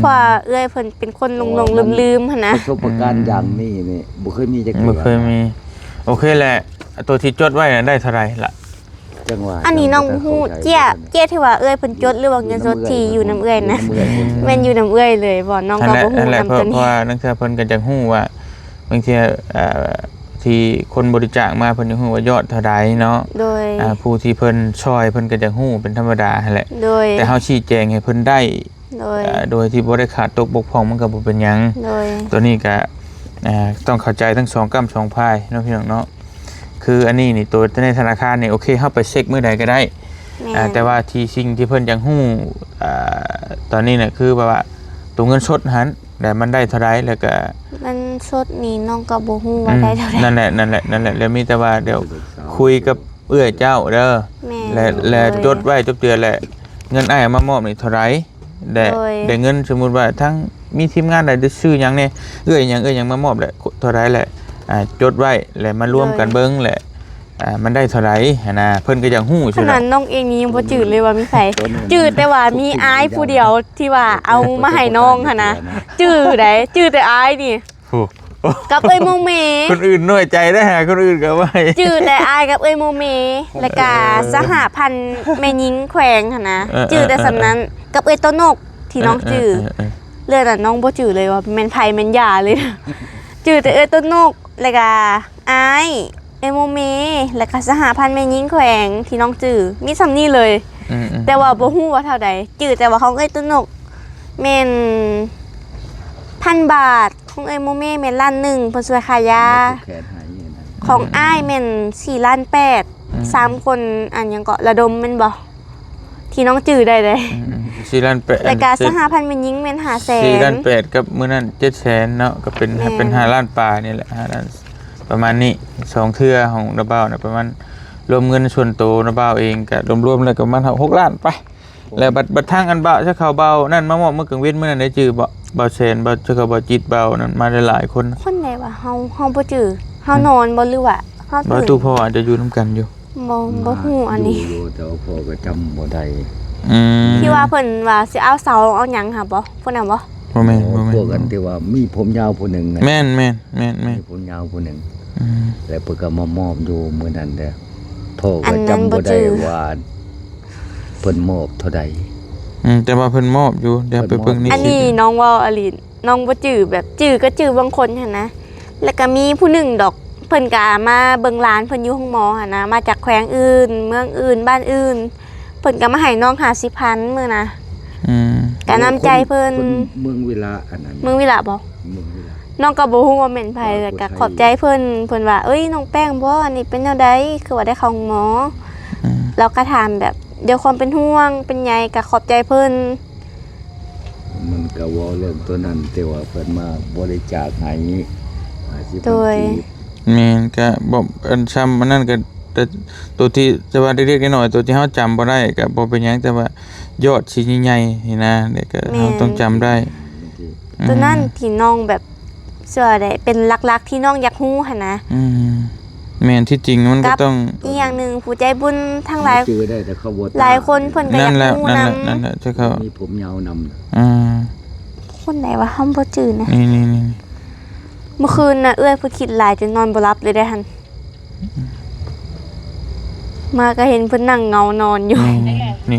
เพราะว่าเอื้อยเพิ่นเป็นคนหลงๆลืมๆหั่นนะ ประสบการณ์อย่างนี้นี่บ่เคยมีจัก บ่เคยมีโอเคแหละตัวที่จดไว้น่ะได้เท่าไหร่ล่ะ จังหวะ อันนี้น้องฮู้เจี้ยที่ว่าเอื้อยเพิ่นจดหรือว่าเงินสดที่อยู่น้ำเอื้อยนะแม่นอยู่น้ำเอื้อยเลยบ่น้องก็บ่ฮู้ นั่นแหละ นำตัว เพ นี้ ราะว่านักศึกษาเพิ่นก็จะฮู้ว่าบางทีที่คนบริจาคมาเพิ่นจะฮู้ว่ายอดเท่าใดเนาะ โดย ผู้ที่เพิ่นช่วยเพิ่นก็จะฮู้เป็นธรรมดาหั่นแหละ โดย แต่เฮาชี้แจงให้เพิ่นได้ โดย ที่บ่ได้ขาดตกบกพร่องมันก็บ่เป็นหยัง โดย ตัวนี้ก็ต้องเข้าใจทั้งสองกำสองพายเนาะพี่น้องเนาะคืออันนี้นี่ตัวในธนาคารนี่โอเคเฮาไปเช็คมื้อใดก็ได้ แม่น แต่ว่าที่สิ่งที่เพิ่นยังฮู้ตอนนี้เนี่ยคือแบบว่าตัวเงินสดหันแต่มันได้เท่าไรแล้วก็ มันสดนี่น้องก็บ่ฮู้ว่าได้เท่าใด นั่นแหละแล้วมีแต่ว่าเดี๋ยวคุยกับเอื้อเจ้าเด้อ แม่น และจดไว้จดเตือนแหละเงินอ้ายมามอบนี่เท่าไรได้เงินสมมุติว่าทั้งมีทีมงานใดชื่อหยังเนี่ยเอื้อหยังมามอบแหละเท่าไรแหละจดไว้แล้วมารวมกันเบิ่งแหละมันได้เท่าไรนะเพิ่นก็ยังฮู้ ข ใช่ไหม นาดน้องเองนี่ยังบ่จืดเลยว่ามีไผจืดแต่ว่ามีอายผู้เดียวที่ว่าเอามาให้น้องหั่นนะจืดได้จืดแต่อายนี่ โอ้ กับเอ้ยโมเม คนอื่นน้อยใจได้หาคนอื่นก็ไม่ จืดแต่อายกับเอ้ยโมเมและกาสหพันธ์แม่ยิงแขวงหั่นนะจืดแต่สำนั้นกับเอ้ยต้นนกที่น้องจืดเรื่องนั้นน้องบ่จืดเลยว่าแม่นไผแม่นยาเลยจืดแต่เอ้ยต้นนกและกาอายเอ้ยโมเมและกาสหพันธ์แม่ยิงแขวงที่น้องจืดมีสำนี้เลย แต่ว่าบ่ฮู้ว่าเท่าใดจืดแต่ว่าของเอ้ยต้นนกแม่น1,000 บาทของเอ้ยโมเม่แม่นล้านหนึ่งเพิ่นช่วยขายยา แขนหายนี่นะ ของอ้ายแม่น4ล้าน8 3คนอันหยังก็ระดมแม่นบ่ที่น้องจื้อได้เลย 4 ล้าน8 รายการสหพันธ์แม่นหญิงแม่น500,000 4 ล้าน8กับมื้อนั้น700,000เนาะก็เป็น5ล้านปลายนี่แหละ5ล้านประมาณนี้2เทื่อของระเบ้าน่ะประมาณรวมเงินส่วนตัวระเบ้าเองก็รวมๆแล้วก็ประมาณ6ล้านไปแล้วบัดทางอันเบาถ้าเขาเบานั่นมามอบเมื่อกลางเว้นมื้อนั้นได้จื้อบ่เบาแสนเบาเจ้าเขาเบาจิตเบานั่นมาหลายๆคน คนใดวะเฮาบ่จื้อเฮานอนบ่หรือว่าเฮา บ่ ตื่น ตู้พ่ออาจจะอยู่นํกันอยู่ บ่ฮู้อันนี้ ยู่แต่ว่าพ่อก็จำบ่ได้ ที่ว่าเพิ่นว่าสิเอาเสาเอาหยังค่ะบ่เพิ่นน่ะบ่ บ่แม่นบ่ พวก แม่ กัน น ที่ว่ามีผมยาวผู้หนึ่งนะ แม่นมีผมยาวผู้หนึ่ง อืม แล้วเพิ่นก็มามอบอยู่มื้อนั้นเด้อพ่อก็จำบ่ได้ว่าเพิ่นมอบเท่าใด แต่ว่าเพิ่นมอบอยู่เดี๋ยวไปเบิ่งใน อัน คลิ นี้ ป น้องเว้าอลินน้องบ่จื้อแบบจื้อก็จื้อบางคนหั่นนะแล้วก็มีผู้หนึ่งดอกเพิ่นก็มาเบิ่งร้านเพิ่นอยู่ห้องหมอหั่นนะมาจากแขวงอื่น เมืองอื่นบ้านอื่นเพิ่นก็มาให้น้อง50,000มื้อนะ อืม ก็น้ำใจเพิ่น คนเมืองเวลาอันนั้น เมืองวิระบ่ เมืองเวลา น้องก็บ่ฮู้ว่าแม่นไผแต่ก็ขอบใจเพิ่นว่าเอ้ยน้องแป้งบ่อันนี้เป็นแนวใดคือว่าได้เข้าห้องหมอ อืม เราก็ถามแบบเดี๋ยวความเป็นห่วงเป็นใยก็ขอบใจเพิ่น มันก็เว้าเรื่องตัวนั้นแต่ว่าเพิ่นมาบริจาคให้50 โดย แม่นก็บ่อันซ้ำมันนั่นก็แต่ตัวที่จะว่าเล็กๆน้อยๆตัวที่เฮาจำบ่ได้ก็บ่เป็นหยังแต่ว่ายอดสิใหญ่ๆนี่นะเด็กก็เฮาต้องจำได้ ตัวนั้นที่น้องแบบเชื่อได้เป็นหลักๆที่น้องอยากฮู้หั่นนะ อืมแม่นที่จริงมันก็ต้อง อีกอย่างหนึงผู้ใจบุญทั้งหลาย จื้อได้แต่เขาบ่ หลายคนเพิ่นก็อยากฮู้ นั่น นำ แหละที่เขา มีผมยาวนำ อ่า คนไหนว่าเฮาบ่จื้อนะ นี่ เมื่อคืนน่ะเอื้อยเพิ่นคิดหลายจนนอนบ่หลับเลยได้หั่นมาก็เห็นเพิ่นนั่งเงานอนอยู่ นี่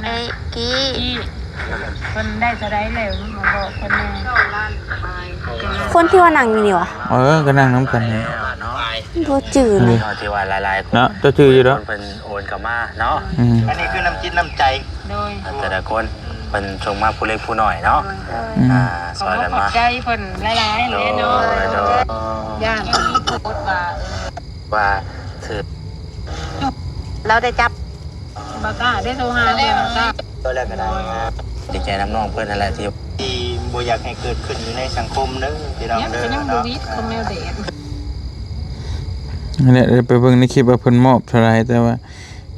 ไอ้กี้ คนได้จะได้เลยมาบอกคนแม่ คนที่ว่านั่งอยู่นี่วะ ก็นั่งน้ำกันนี่ บ่จื้อเลย ที่ว่าหลายๆคน เนาะเจ้าชื่ออยู่แล้ว เป็นโอนกลับมาเนาะ อืม อันนี้คือน้ำจิตน้ำใจ โดย แต่ละคนเป็นชงมาผู้เล็กผู้น้อยเนาะ อืม ซอยกัน ขอบ มา ใจเพิ่นหลายๆเลยเนาะ โดย ย่านพูดว่า ว่าถือ เราได้จับ บ่กล้าได้โทรหาเพิ่นบ่กล้า ตัวแรกก็ได้ดีใจน้ำน้องเพื่อนนั่นแหละที่บ่อยากให้เกิดขึ้นอยู่ในสังคมเด้อพี่น้อง เนี่ย เด้อ จะยังบ่วิทย์คนแมวเด็ด นั่นแหละเดี๋ยวไปเบิ่งในคลิปว่าเพิ่นมอบเท่าไหร่แต่ว่า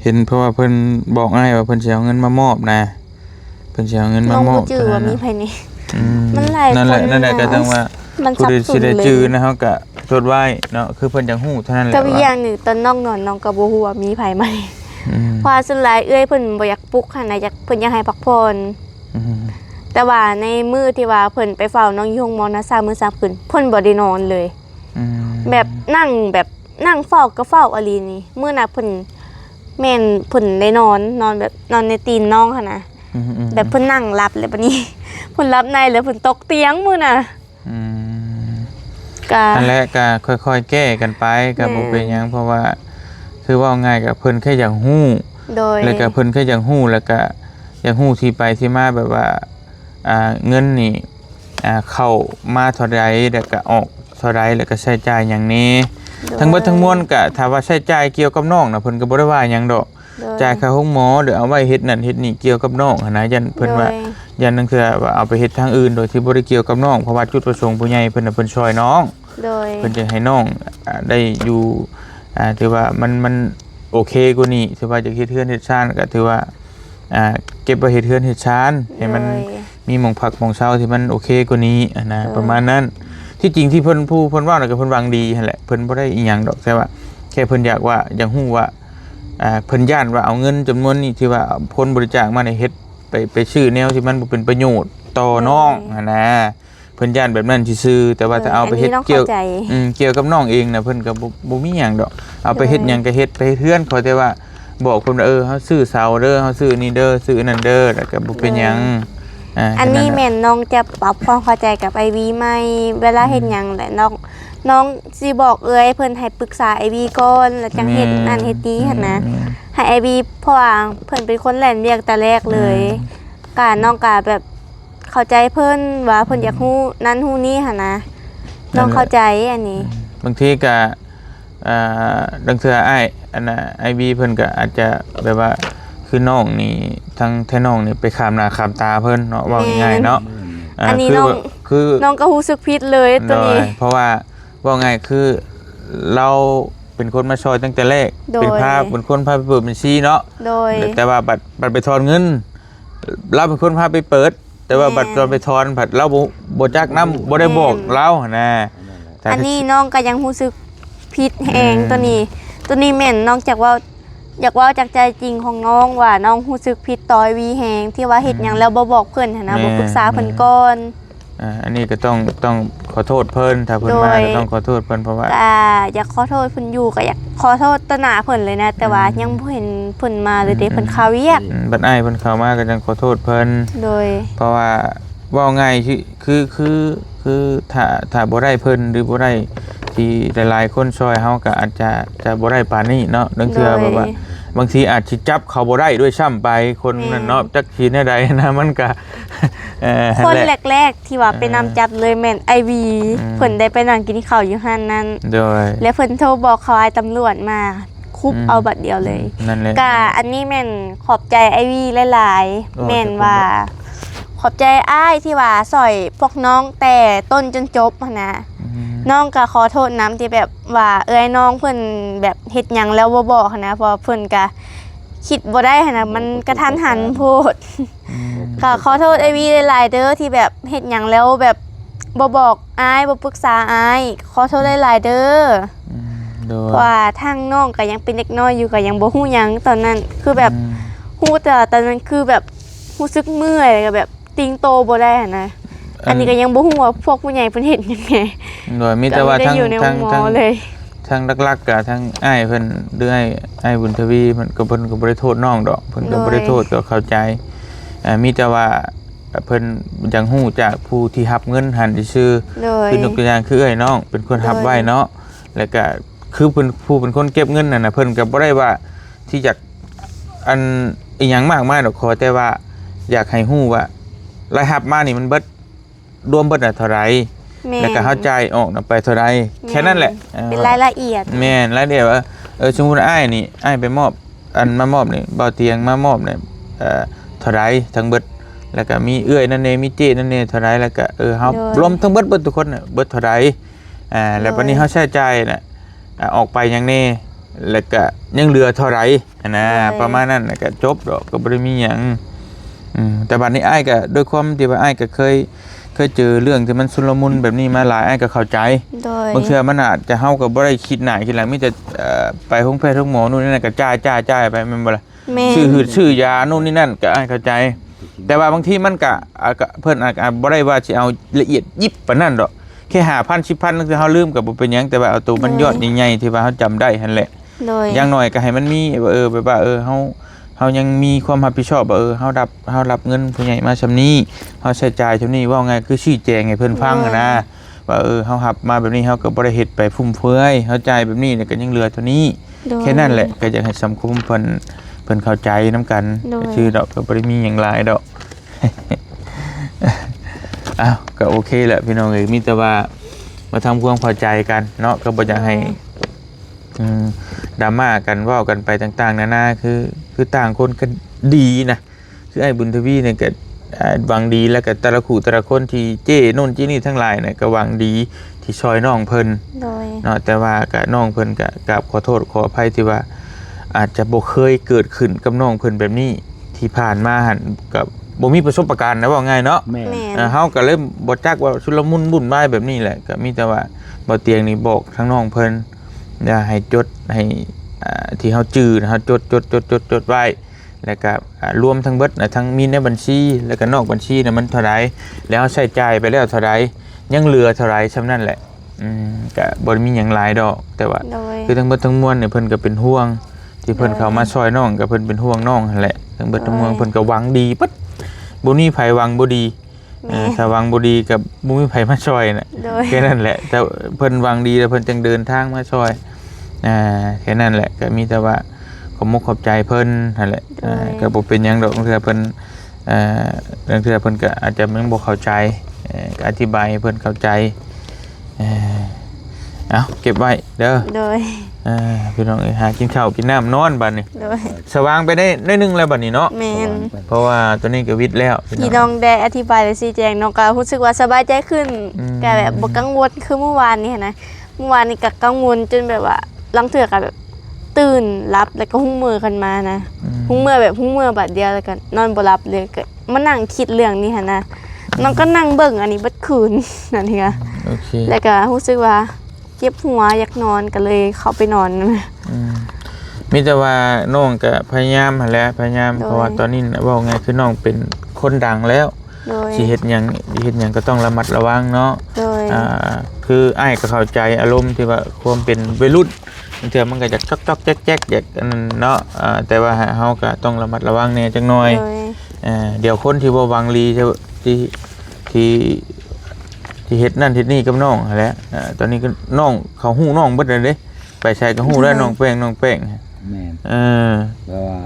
เห็นเพราะว่าเพิ่นบอกอ้ายว่าเพิ่นสิเอาเงินมามอบนะเพิ่นสิเอาเงิน น้ มา อง มอ บ่ บ จื้อว่ามีไผนี่ อืม มันหลาย นั่นแหละ คน นั่นแหละ นะ ก็ต้องว่า มัน ผู้ สับ ใด ส สิ น ได้ เลย จื้อนะเฮาก็จดไว้เนาะคือเพิ่นจังฮู้เท่านั้นแหละ ก็อีกอ ว่า ย่างหนึ่งตอนน้องนอนน้องก็บ่ฮู้ว่ามีไผไหม อืม เพราะว่าสุดท้ายเอ้ยเพิ่นบ่อยากปลุกหั่นน่ะอยากเพิ่นอยากให้พักผ่อน อืม แต่ว่าในมื้อที่ว่าเพิ่นไปเฝ้าน้องอยู่ห้องหมอนะ3มื้อ3คืนเพิ่นบ่ได้นอนเลย อืม แบบนั่งเฝ้าก็เฝ้าอลีนี่มื้อน่ะเพิ่นแม่นเพิ่นได้นอนแบบนอนในตีนน้องหั่นน่ะ อืมอืม แบบเพิ่นนั่งหลับเลยบัดนี้ เพิ่นหลับในแล้วเพิ่นตกเตียงมื้อน่ะ อืม ก็ อันแรกก็ค่อยๆแก้กันไปก็บ่เป็นหยังเพราะว่า คือว่าง่ายกับเพิ่นแค่อยากฮู้ โดย แล้วก็เพิ่นแค่อยากฮู้แล้วก็อยากฮู้ที่ไปที่มาแบบว่าเงินนี่เข้ามาเท่าใดแล้วก็ออกเท่าใดแล้วก็ใช้จ่ายหยังนี้ทั้งเบิดทั้งมวลก็ถ้าว่าใช้จ่ายเกี่ยวกับน้องน่ะเพิ่นก็บ่ได้ว่าหยังดอก โดย จ่ายค่าห้องหมอหรือเอาไว้เฮ็ดนั่นเฮ็ดนี่เกี่ยวกับน้องหันนะยันเพิ่นว่า โดย ยันนั่นคือว่าเอาไปเฮ็ดทางอื่นโดยที่บ่ได้เกี่ยวกับน้องเพราะว่าจุดประสงค์ผู้ใหญ่เพิ่นน่ะเพิ่นช่วยน้อง โดย เพิ่นจะให้น้องได้อยู่ถือว่ามันโอเคกว่านี้ถือว่าจะเฮ็ดเฮือนเฮ็ดชานก็ถือว่าเก็บไว้เฮ็ดเฮือนเฮ็ดชานให้มัน โดย มีหม่องพักหม่องเช่าที่มันโอเคกว่านี้นะ โดย ประมาณนั้นที่จริงที่เพิ่นว่าน่ะก็เพิ่นหวังดีนั่นแหละเพิ่นบ่ได้อีหยังดอกแต่ว่าแค่เพิ่นอยากว่าอยากฮู้ว่าเพิ่นย่านว่าเอาเงินจำนวนนี้ที่ว่าผลบริจาคมาในเฮ็ดไปชื่อแนวที่มันบ่เป็นประโยชน์ต่อน้องนะเพิ่นย่านแบบนั้นซื่อๆแต่ว่าถ้าเอาไปเฮ็ด อันนี้น้อง เกี่ยว เข้าใจ เกี่ยวกับน้องเองนะเพิ่นก็บ่มีหยังดอกเอาไปเฮ็ดหยังก็เฮ็ดไปเฮือนเขาแต่ว่าบอกเพิ่นว่าเฮาซื้อเสาเด้อเฮาซื้อนี่เด้อซื้อนั่นเด้อแล้วก็บ่เป็นหยังอันนี้ แค่ แม่นน้องจะปรับความเข้าใจกับไอวีไหมเวลาเฮ็ดหยังแหละน้องสิบอกเอ้ยเพิ่นให้ปรึกษาไอวีก่อนแล้วจังเฮ็ดนั่นเฮ็ดนี้หั่นนะให้ไอวีเพราะว่าเพิ่นเป็นคนแล่นเรียกแต่แรกเลยน้องก็แบบเข้าใจเพิ่นว่าเพิ่นอยากฮู้นั้นฮู้นี้หั่นนะน้องเข้าใจอันนี้ บางทีก็ดังเทื่ออ้ายอันน่ะ IB เพิ่นก็อาจจะแบบว่าคือน้องนี่ทั้งแท้น้องนี่ไปข้ามหน้าข้ามตาเพิ่นเนาะว่าง่ายๆเนาะ อันนี้น้อง คือ น้องก็รู้สึกผิดเลยตัวนี้ เพราะว่าง่ายคือเราเป็นคนมาช่วยตั้งแต่แรก โดย เป็นคนพาไปเปิดบัญชีเนาะ โดย แต่ว่าบัตรไปถอนเงินเราเป็นคนพาไปเปิด แต่ว่าบัตรตอนไปถอนบัตรเราบ่จักนำบ่ได้บอกเรานะแต่ อันนี้น้องก็ยังรู้สึกผิดแฮงตัวนี้แม่นนอกจากว่าอยากว่าจากใจจริงของน้องว่าน้องรู้สึกผิดต่อยวีแฮงที่ว่าเฮ็ดหยังแล้วบ่บอกเพิ่นหันนะบ่ปรึกษาเพิ่นก่อน อันนี้ก็ต้องขอโทษเพิ่นถ้าเพิ่นมาก็ต้องขอโทษเพิ่นเพราะว่า อยากขอโทษเพิ่นอยู่ก็อยากขอโทษต่อหน้าเพิ่นเลยนะ แต่ว่ายังบ่เห็นเพิ่นมาเลยเด้เพิ่นเข้าเวียก บัดอ้ายเพิ่นเข้ามาก็ต้องขอโทษเพิ่น โดย เพราะว่าว่าง่ายคือถ้าบ่ได้เพิ่นหรือบ่ได้ที่หลายๆคนช่วยเฮาก็อาจจะบ่ได้ปานนี้เนาะดังเทื่อแบบว่าบางทีอาจสิจับเขาบ่ได้ด้วยซ้ำไปคนนั้นเนาะจักสิแนวใดนะมันก็ คน แหละ แรกๆที่ว่าไปนำจับเลยแม่น IV เพิ่นได้ไปนั่งกินข้าวอยู่หั่นนั้น โดย แล้วเพิ่นโทรบอกเขาไอ้ตำรวจมาคุบเอาบัตรเดียวเลย นั่นแหละ ก็อันนี้แม่นขอบใจไอวีหลาย โอ้ ๆแม่นว่า ขอบใจอ้ายที่ว่าสอยพวกน้องแต่ต้นจนจบหั้นนะน้องก็ขอโทษน้ำที่แบบว่าเอ้ยน้องเพิ่นแบบเฮ็ดหยังแล้วบ่บอกหั้นนะเพราะเพิ่นก็คิดบ่ได้หั้นนะมันกระทันหันโพดก็ขอโทษไอวีหลายๆเด้อที่แบบเฮ็ดหยังแล้วแบบบ่บอกอ้ายบ่ปรึกษาอ้ายขอโทษหลายๆเด้อ โดย ว่าทางน้องก็ยังเป็นเด็กน้อยอยู่ก็ยังบ่ฮู้หยังตอนนั้นคือแบบฮู้แต่ตอนนั้นคือแบบรู้สึกเมื่อยก็แบบติงโตบ่ได้หั้นนะอันนี้ก็ยังบ่ฮู้ว่าพวกผู้ใหญ่เพิ่นเฮ็ดยังไง โดยมีแต่ว่า ก็ ทั้ง ไม่ได้อยู่ใน ทั้ง หมอ ทั้ง เลย ทั้งลักๆกับทั้งอ้ายเพิ่นหรืออ้ายบุญทวีมันก็เพิ่นก็บ่ได้โทษน้องดอกเพิ่นก็บ่ได้โทษก็เข้าใจมีแต่ว่าเพิ่นยังฮู้จากผู้ที่รับเงินหันซื่อ โดย คือยกตัวอย่างคือเอ้ยน้องเป็นคนรับไว้เนาะแล้วก็คือเป็นคนเก็บเงินนั่นน่ะเพิ่นก็บ่ได้ว่าที่อยากอันอีหยังมากมายดอกขอแต่ว่าอยากให้ฮู้ว่ารายรับมานี่มันเบิดรวมเบิดน่ะเท่าไหร่ แม่น แล้วก็เข้าใจออกนำไปเท่าใดแค่นั้นแหละ เป็นรายละเอียด แม่นแล้วเดี๋ยวว่าสมมุติอ้ายนี่อ้ายไปมอบอันมามอบนี่เบาเตียงมามอบนี่เท่าใดทั้งเบิดแล้วก็มีเอื้อยนั่นเองมีเจ้นั่นเองเท่าใดแล้วก็เฮารวมทั้งเบิดทุกคนน่ะเบิดเท่าใดแล้วบัดนี้เฮาใช้จ่ายน่ะออกไปหยังแน่แล้วก็ยังเหลือเท่าใดนะประมาณนั้นแล้วก็จบดอกก็บ่ได้มีหยังแต่บัดนี้อ้ายก็ด้วยความที่ว่าอ้ายก็เค เคยเจอเรื่องที่มันชุลมุนแบบนี้มาหลายอ้ายก็เข้าใจ โดย บางเทื่อมันอาจจะเฮาก็บ่ได้คิดหน้าคิดหลังมีแต่ไปโรงแพทย์โรงหมอนู่นนี่นั่นก็จ่ายไปแม่นบ่ล่ะ แม่ ชื่อหืดชื่อยานู่นนี่นั่นก็อ้ายเข้าใจ แต่ว่าบางทีมันก็เพิ่นอาจบ่ได้ว่าสิเอาละเอียดยิบปานนั้นดอกแค่5,000 10,000นึงเฮาลืมก็บ่เป็นหยังแต่ว่าเอาตัวมันยอดใหญ่ๆที่ว่าเฮาจำได้หั่นแหละ โดย อย่างน้อยก็ให้มันมีแบบว่าเฮายังมีความรับผิดชอบว่าเฮารับเงินผู้ใหญ่มาซำนี้เฮาใช้จ่ายซำนี้ว่าไงคือชี้แจงให้เพิ่นฟังอะนะว่าเฮารับมาแบบนี้เฮาก็บ่ได้เฮ็ดไปฟุ่มเฟือยเฮาจ่ายแบบนี้เนี่ยก็ยังเหลือเท่านี้ โดย แค่นั้นแหละก็อยากให้สังคมเพิ่นเข้าใจนํกัน โดย ชื่อดอกก็บ่ได้มีหยังหลายดอก อ้าวก็โอเคแหละพี่น้องเอ้ยมีแต่ว่ามาทำความเข้าใจกันเนาะก็บ่อยากให้ดราม่ากันเว้ากันไปต่างๆนานาคือต่างคนก็ดีนะคือไอ้บุญทวีเนี่ยก็หวังดีแล้วก็แต่ละคู่แต่ละคนที่เจ้โน่นจี้นี่ทั้งหลายเนี่ยก็หวังดีที่ช่วยน้องเพิ่น โดย เนาะแต่ว่าก็น้องเพิ่นก็กราบขอโทษขออภัยที่ว่าอาจจะบ่เคยเกิดขึ้นกับน้องเพิ่นแบบนี้ที่ผ่านมาหั่นก็บ่มีประสบการณ์นะว่าง่ายเนาะ แม่ แม่น เฮาก็เริ่มบ่จักว่าชุลมุนวุ่นวายแบบนี้แหละก็มีแต่ว่าบ่เตียงนี่บอกทั้งน้องเพิ่นอย่าให้จดให้ที่เฮาจื้อนะเฮาจดไว้แล้วก็รวมทั้งเบิดทั้งมีในบัญชีแล้วก็นอกบัญชีน่ะมันเท่าใดแล้วใช้จ่ายไปแล้วเท่าใดยังเหลือเท่าใดซำนั้นแหละก็บ่ได้มีหยังหลายดอกแต่ว่า โดย คือทั้งเบิดทั้งมวลเนี่ยเพิ่นก็เป็นห่วงที่เพิ่นเข้ามาช่วยน้องก็เพิ่นเป็นห่วงน้องนั่นแหละทั้งเบิดทั้งมวลเพิ่นก็หวังดีปึ๊ดบ่มีไผหวังบ่ดี แม่ ถ้าหวังบ่ดีกับบ่มีไผมาช่วยน่ะ โดย แค่นั้นแหละแต่เพิ่นหวังดีแล้วเพิ่นจึงเดินทางมาช่วยแค่นั้นแหละก็มีแต่ว่าขอบมุกขอบใจเพิ่นนั่นแหละก็บ่เป็นหยังดอกบางเทื่อเพิ่นบางเทื่อเพิ่นก็อาจจะยังบ่เข้าใจก็อธิบายให้เพิ่นเข้าใจเอาเก็บไว้เด้อ โดย พี่น้องหากินข้าวกินน้ำนอนบัดนี้ โดย สว่างไปได้นึงแล้วบัดนี้เนาะ แม่น เพราะว่าตัวนี้ก็วิทย์แล้ว พี่น้องได้อธิบายและชี้แจงน้องก็รู้สึกว่าสบายใจขึ้นก็แบบบ่กังวลคือเมื่อวานนี้นะเมื่อวานนี้ก็กังวลจนแบบว่าลังเถื่อก็แบบตื่นรับแล้วก็หุ้งมือขึ้นมานะหุ้งมือแบบหุ้งมือบัดเดียวแล้วก็นอนบ่หลับเลยก็มานั่งคิดเรื่องนี้หั่นนะน้องก็นั่งเบิ่งอันนี้เบิดคืนนั่นเองค่ะ โอเค แล้วก็รู้สึกว่าเจ็บหัวอยากนอนก็เลยเข้าไปนอน มีแต่ว่าน้องก็พยายามหั่นแหละพยายาม โดย เพราะว่าตอนนี้น่ะเว้าไงคือน้องเป็นคนดังแล้ว โดย สิเฮ็ดหยังก็ต้องระมัดระวังเนาะ โดย คืออ้ายก็เข้าใจอารมณ์ที่ว่าความเป็นวัยรุ่นบางเทื่อมันก็จะจ๊อกๆแจ๊กๆอยากอันนั้นเนาะแต่ว่าเฮาก็ต้องระมัดระวังแน่จักหน่อย โดย เดี๋ยวคนที่บ่หวังดีที่เฮ็ดนั่นเฮ็ดนี่กับน้องหั่นแหละตอนนี้ก็น้องเขาฮู้น้องเบิดแล้วเด้ไปใช้ก็ฮู้แล้วน้องแป้ง แม่น เออ แปลว่า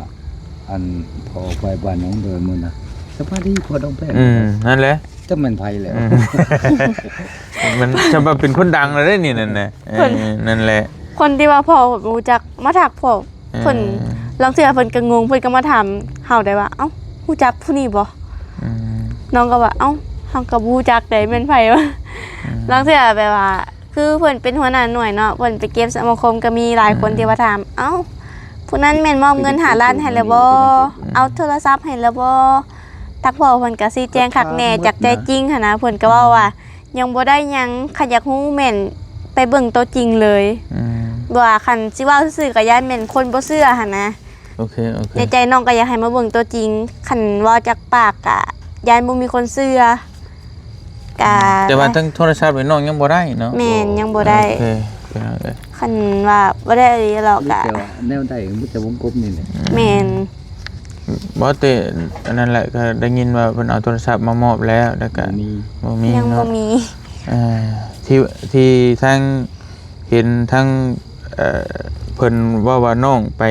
อันพอไปบ้านน้องเดินมื้อน่ะสบายดีพอน้องแป้ง นั่นแหละ จะแม่นไผแล้ว มันจะมาเป็นคนดังแล้วได้นี่นั่นน่ะนั่นแหละ คนที่ว่าพ่อรู้จักมาถักพ่อเพิ่นลางเทื่อเพิ่นก็งงเพิ่นก็มาถามเฮาได้ว่าเอ้ารู้จักผู้นี้บ่น้องก็ว่าเอ้าเฮาก็บ่รู้จักได้แม่นไผวะลางเทื่อแบบว่า คือเพิ่นเป็นหัวหน้าหน่วยเนาะเพิ่นไปเก็บสมาคมก็มีหลายคนที่ว่าถามเอ้าผู้นั้นแม่นมอบเงินหาล้านให้แล้วบ่เอาโทรศัพท์ให้แล้วบ่ทักพ่อเพิ่นก็ชี้แจงคักแน่จากใจจริงหั่นนะเพิ่นก็เว้าว่ายังบ่ได้หยังขอยากฮู้แม่นไปเบิ่งตัวจริงเลยว่าคันสิเว้าซื่อๆก็ย้านแม่นคนบ่เชื่อหั่นนะ โอเค ในใจน้องก็อยากให้มาเบิ่งตัวจริงคันเว้าจากปากก็ย้านบ่มีคนเชื่อก็ แต่ว่าทั้งโทรศัพท์น้องยังบ่ได้เนาะ แม่นยังบ่ได้ โอเคโอเค คันว่าบ่ได้หรอก แต่ ก็ ว่าแนวใดมันจะวงกลมนี่แหละ แม่น บ่แต่อันนั้นแหละก็ได้ยินว่าเพิ่นเอาโทรศัพท์มามอบแล้วแล้วก็ มี บ่มี ยังบ่ เนาะ มี ที่ทั้งเห็นทั้งเพิ่นว่าน้องไป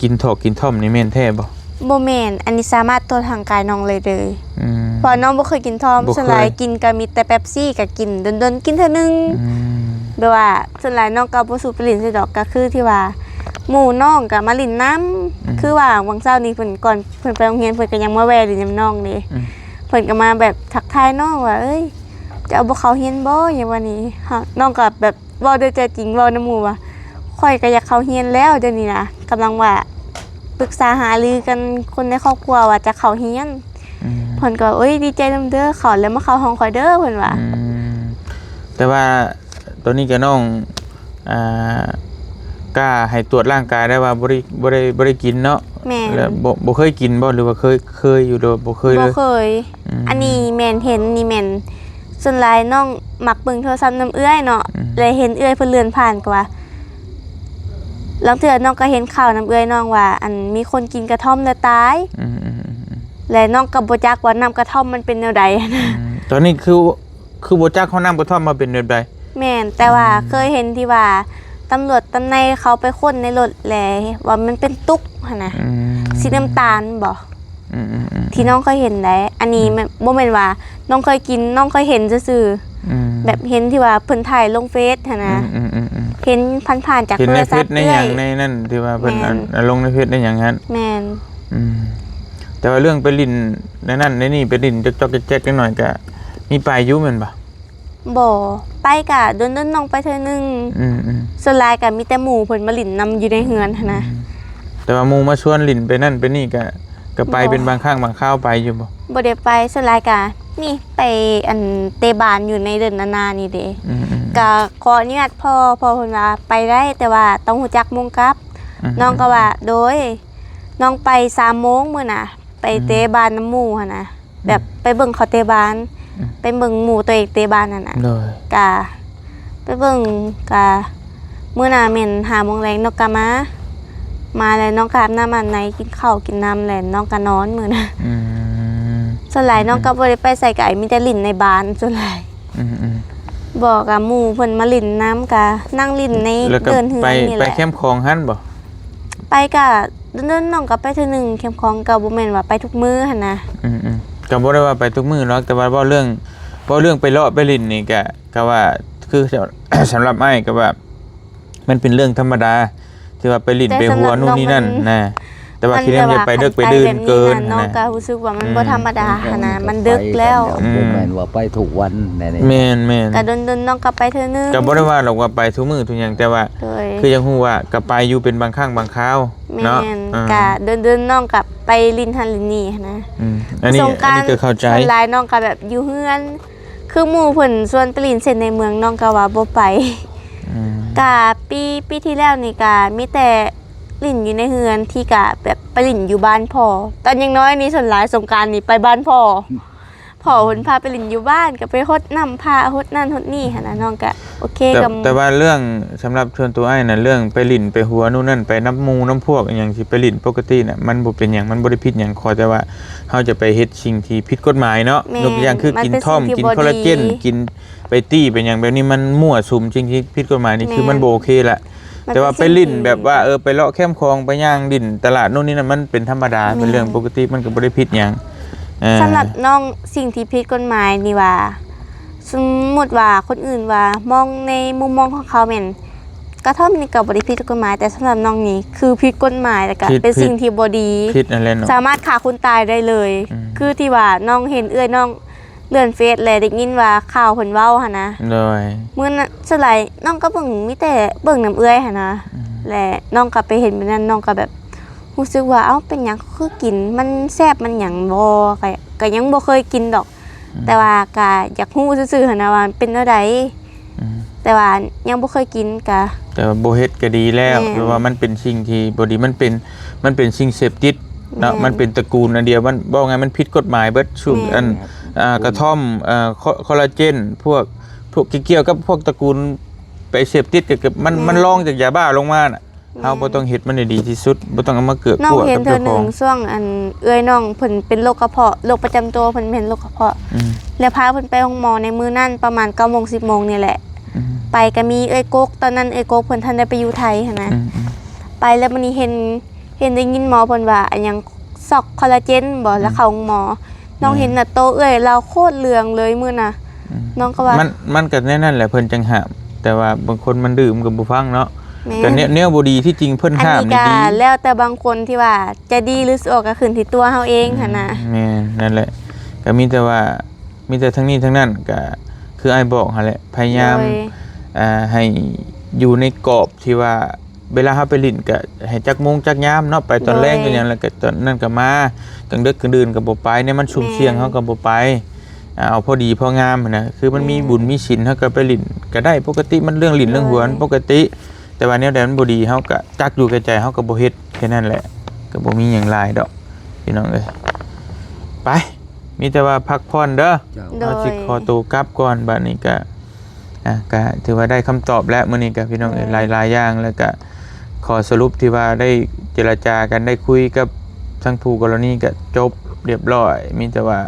กินถอกกินท่อมนี่แม่นแท้บ่ บ่แม่นอันนี้สามารถตรวจทางกายน้องเลยเด้อ เพอน้องบ่เคยกินทอม บ่เคย ส่วนหลายกินก็มีแต่เป๊ปซี่ก็กินดนๆกินเท่านึงแบบว่าส่วนหลายน้องก็บ่สูบไปลิ้นใส่ดอกก็คือที่ว่าหมู่น้องก็มาลิ้นน้ำคือว่าวันเช้านี้เพิ่นก่อนเพิ่นไปโรงเรียนเพิ่นก็ยังมาแวะลิ้นน้ำน้องนี่เพิ่นก็มาแบบทักทายน้องว่าเอ้ยจะเอาบ่เข้าเรียนบ่อย่างว่านี้ฮะน้องก็แบบเว้าด้วยใจจริงเว้านำหมู่ว่าข่อยก็อยากเข้าเรียนแล้วเดี๋ยวนี้นะกำลังว่าปรึกษาหารือกันคนในครอบครัวว่าจะเข้าเรียน เพิ่นก็เอ้ยดีใจนำเด้อขอแล้วมาเข้าห้องข่อยเด้อเพิ่นว่า แต่ว่าตัวนี้ก็น้องกล้าให้ตรวจร่างกายได้ว่าบ่ได้กินเนาะ แม่น แล้วบ่เคยกินบ่หรือว่าเคยอยู่โดยบ่เคย บ่ เลย เคย อันนี้แม่นเห็นนี่แม่นส่วนหลายน้องมักเบิ่งโทรศัพท์นำเอื้อยเนาะเลยเห็นเอื้อยเพิ่นเลื่อนผ่านก็ว่าลางเทื่อน้องก็เห็นข่าวนำเอื้อยน้องว่า อันมีคนกินกระท่อมแล้วตายและน้องก็บ่จักว่าน้ำกระท่อมมันเป็นแนวใดนะ ตอนนี้คือบ่จักเขานำกระท่อมมาเป็นแบบใด แม่นแต่ว่าเคยเห็นที่ว่าตำรวจตำในเขาไปค้นในรถแลว่ามันเป็นตุ๊กหั่นน่ะสีน้ำตาลบ่ที่น้องเคยเห็นได้อันนี้บ่แม่นว่าน้องเคยกินน้องเคยเห็นซื่อๆแบบเห็นที่ว่าเพิ่นถ่ายลงเฟซหั่นนะเห็นผ่านๆจาก เห็น โท ใน ร เฟ ศัพ ซ ท์ ในหยังในนั่นที่ว่าเพิ่นลงในเฟซในหยังนั้น แม่น แต่ว่าเรื่องไปลิ้นในนั่นในนี่ไปลิ้นจอกๆแจ๊กๆหน่อยก็มีปลายอยู่แม่นบ่ บ่ไปกะโดนๆน้องไปเทื่อนึงส่วนหลายก็มีแต่หมู่เพิ่นมาหลินนำอยู่ในเฮือนหั่นนะ แต่ว่าหมู่มาชวนลิ้นไปนั่นไปนี่ก็ไปเป็นบางครั้งบางคราวไปอยู่บ่ บ่ได้ไปส่วนหลายกะนี่ไปอันเตบานอยู่ในเดือนนานี่เด้ก็ขออนุญาตพ่อเพิ่นว่าไปได้แต่ว่าต้องฮู้จักมุงกับน้องก็ว่าโดยน้องไป3 โมงมื้อน่ะไปเตบานน้ำหมู่หั่นน่ะแบบไปเบิ่งเขาเตบานไปเบิ่งหมู่ตัวเองเตบานนั่นน่ะ โดย กะไปเบิ่งกะมื้อหน้าแม่น5 โมงแลงน้องก็มาแล้วน้องก็อาบน้ำอาบในกินข้าวกินน้ำแล้วน้องก็นอนมื้อน่ะส่วนหลายน้องก็บ่ได้ไปใส่ไก่มีแต่ลิ้นในบ้านส่วนหลายบอกกับหมู่เพิ่นมาลิ้นน้ำกะนั่งลิ้นใน แล้วก็ เดินเฮือนนี่แห ไป ละ แคมป์คลองหั่นบ่ ไปกะเดินๆน้องก็ไปเทื่อนึงเข้มของก็บ่แม่นว่าไปทุกมื้อหั่นนะ ก็บ่ได้ว่าไปทุกมื้อหรอกแต่ว่าเว้าเรื่องไปเลาะไปลิ้นนี่ก็ว่าคือ สำหรับอ้ายก็ว่ามันเป็นเรื่องธรรมดาที่ว่าไปลิ้นไปหัวนู่นนี่นั่นนะแต่ว่าคิดว่าอย่าไปเดึกไปดื่นเกิน น้อง นะ ก็รู้สึกว่ามันบ่ธรรมดาหั่นนะมันดึกแล้ว บ่แม่นว่าไปทุกวันแน่ แม่น ก็โดนๆน้องก็ไปเทื่อนึง ก็บ่ได้ว่าหรอกว่าไปทุกมื้อทุกอย่างแต่ว่า โดย คือยังฮู้ว่าก็ไปอยู่เป็นบางครั้งบางคราว แม่ เนาะ นกะเดินน้องกับไปลินทันลินนี่นะ อันนี้ก็เข้าใจ ส่วนหลายน้องก็แบบอยู่เฮือน คือหมู่เพิ่นส่วนไปลินเส้นในเมืองน้องก็ว่าบ่ไปกะปีที่แล้วนี่กะมีแต่ลินอยู่ในเฮือนที่กะแบบไปลินอยู่บ้านพ่อตอนยังน้อยนี่ส่วนหลายสงกรานต์นี่ไปบ้านพ่อเพิ่นพาไปลินอยู่บ้านก็ไปรดน้ำพาฮดนั่นฮดนี่หั่นน่ะน้องก็โอเคกับ แต่ว่าเรื่องสำหรับส่วนตัวอ้ายน่ะเรื่องไปลิ้นไปหัวนู่นนั่นไปน้ำมูน้ำพวกอหย่างที่ไปลิ้นปกติน่ะมันบ่เป็นหยังมันบ่ได้ผิดหยังขอแต่ว่าเฮาจะไปเฮ็ดสิ่งที่ผิดกฎหมายเนาะยกตัวอย่างคือกินท่อมกินคอลลาเจนกินไปตี้เป็นหยังแบบนี้มันมั่วสุมจริงที่ผิดกฎหมายนี่คือมันบ่โอเคละแต่ว่าไปลิ้นแบบว่าไปเลาะแคมคลองไปย่างลิ้นตลาดนู่นนี่นั่นมันเป็นธรรมดาเป็นเรื่องปกติมันก็บ่ได้ผิดหยัง สำหรับน้องสิ่งที่ผิดกฎหมายนี่ว่าสมมติว่าคนอื่นว่ามองในมุมมองของเขาแม่นกระท่อมนี่ก็บ่ได้ผิดกฎหมายแต่สำหรับน้องนี่คือผิดกฎหมายแล้วก็เป็นสิ่งที่บ่ดี ผิดนั่นแหละเนาะ สามารถฆ่าคนตายได้เลย คือที่ว่าน้องเห็นน้องเลื่อนเฟซแล้วได้ยินว่าข่าวเพิ่นเว้าหั่นนะ โดย มื้อนั้นสลายน้องก็เบิ่งมีแต่เบิ่งน้ำเอื้อยหั่นนะและน้องก็ไปเห็นแบบนั้นน้องก็แบบรู้สึกว่าเอ้าเป็นหยังคือกินมันแซ่บมันหยังบ่ก็ยังบ่เคยกินดอก แต่ว่าก็อยากฮู้ซื่อๆหั่นนะว่าเป็นแนวใดแต่ว่ายังบ่เคยกินก็ แต่ว่าบ่เฮ็ดก็ดีแล้วเพราะว่ามันเป็นสิ่งที่บ่ดีมันเป็นสิ่งเสพติดเนาะมันเป็นตระกูลอันเดียวมันบ่ไงมันผิดกฎหมายเบิดช่วงอันกระท่อมคอลลาเจนพวกเกี่ยวกับพวกตระกูลไปเสพติดกับมันรองจากยาบ้าลงมาน่ะเฮาบ่ต้องเฮ็ดมันให้ดีที่สุดบ่ต้องเอามาเกือก น้อง กลัว เห็น กับ เธ เจ้า อห ข นึ่ อง ง ช่วงอันเอื้อยน้องเพิ่นเป็นโรคกระเพาะโรคประจำตัวเพิ่นเป็นโรคกระเพาะแล้วพาเพิ่นไปโรงหมอในมื้อนั้นประมาณ 9:00 น 10:00 นนี่แหละไปก็มีเอ้ยกกตอนนั้นเอ้ยกกเพิ่นทันได้ไปอยู่ไทยหั่นนะไปแล้วมื้อนี้เห็นได้ยินหมอเพิ่นว่าอันหยังซอกคอลลาเจนบ่แล้วเข้าหมอน้องเห็นน่ะโตเอ้ยเราโคตรเหลืองเลยมื้อน่ะน้องก็ว่ามันก็แน่นั่นแหละเพิ่นจังห้ามแต่ว่าบางคนมันดื่มก็บ่ฟังเนาะ แม่ ก็แนวบ่ดีที่จริงเพิ่น อัน ห้าม นี้ นี่ ก็ ดี แล้วแต่บางคนที่ว่าจะดีหรือสิออกก็ขึ้นที่ตัวเฮาเองหั่นน่ะ แม่นนั่นแหละก็มีแต่ทั้งนี้ทั้งนั้นก็คืออ้ายบอกหั่นแหละพยายามให้อยู่ในกรอบที่ว่า เวลาเฮาไปลิ้นก็ให้จักโมงจักยามเนาะไปตอนแรงก็หยังแล้วก็ตอนนั้นก็มากลางดึกกลางดื่นก็บ่ไปเนี่ยมันสุ่มเสี่ยงเฮาก็บ่ไปเอาพอดีพองามนะคือมันมีบุญมีศีลเฮาก็ไปลิ้นก็ได้ปกติมันเรื่องลิ้นเรื่องหัวปกติแต่ว่าแนวใดมันบ่ดีเฮาก็จักอยู่แก่ใจเฮาก็บ่เฮ็ดแค่นั้นแหละก็บ่มีหยังหลายดอกพี่น้องเอ้ยไปมีแต่ว่าพักผ่อนเด้อ เจ้า โด เรา ย สิขอตัวกลับก่อนบัดนี้ก็ก็ถือว่าได้คำตอบแล้วมื้อนี้ก็พี่น้องเอ้ยหลายๆอย่างแล้วก็ขอสรุปที่ว่าได้เจรจากันได้คุยกับทั้งผู้กรณีก็จบเรียบร้อยมีแต่ว่า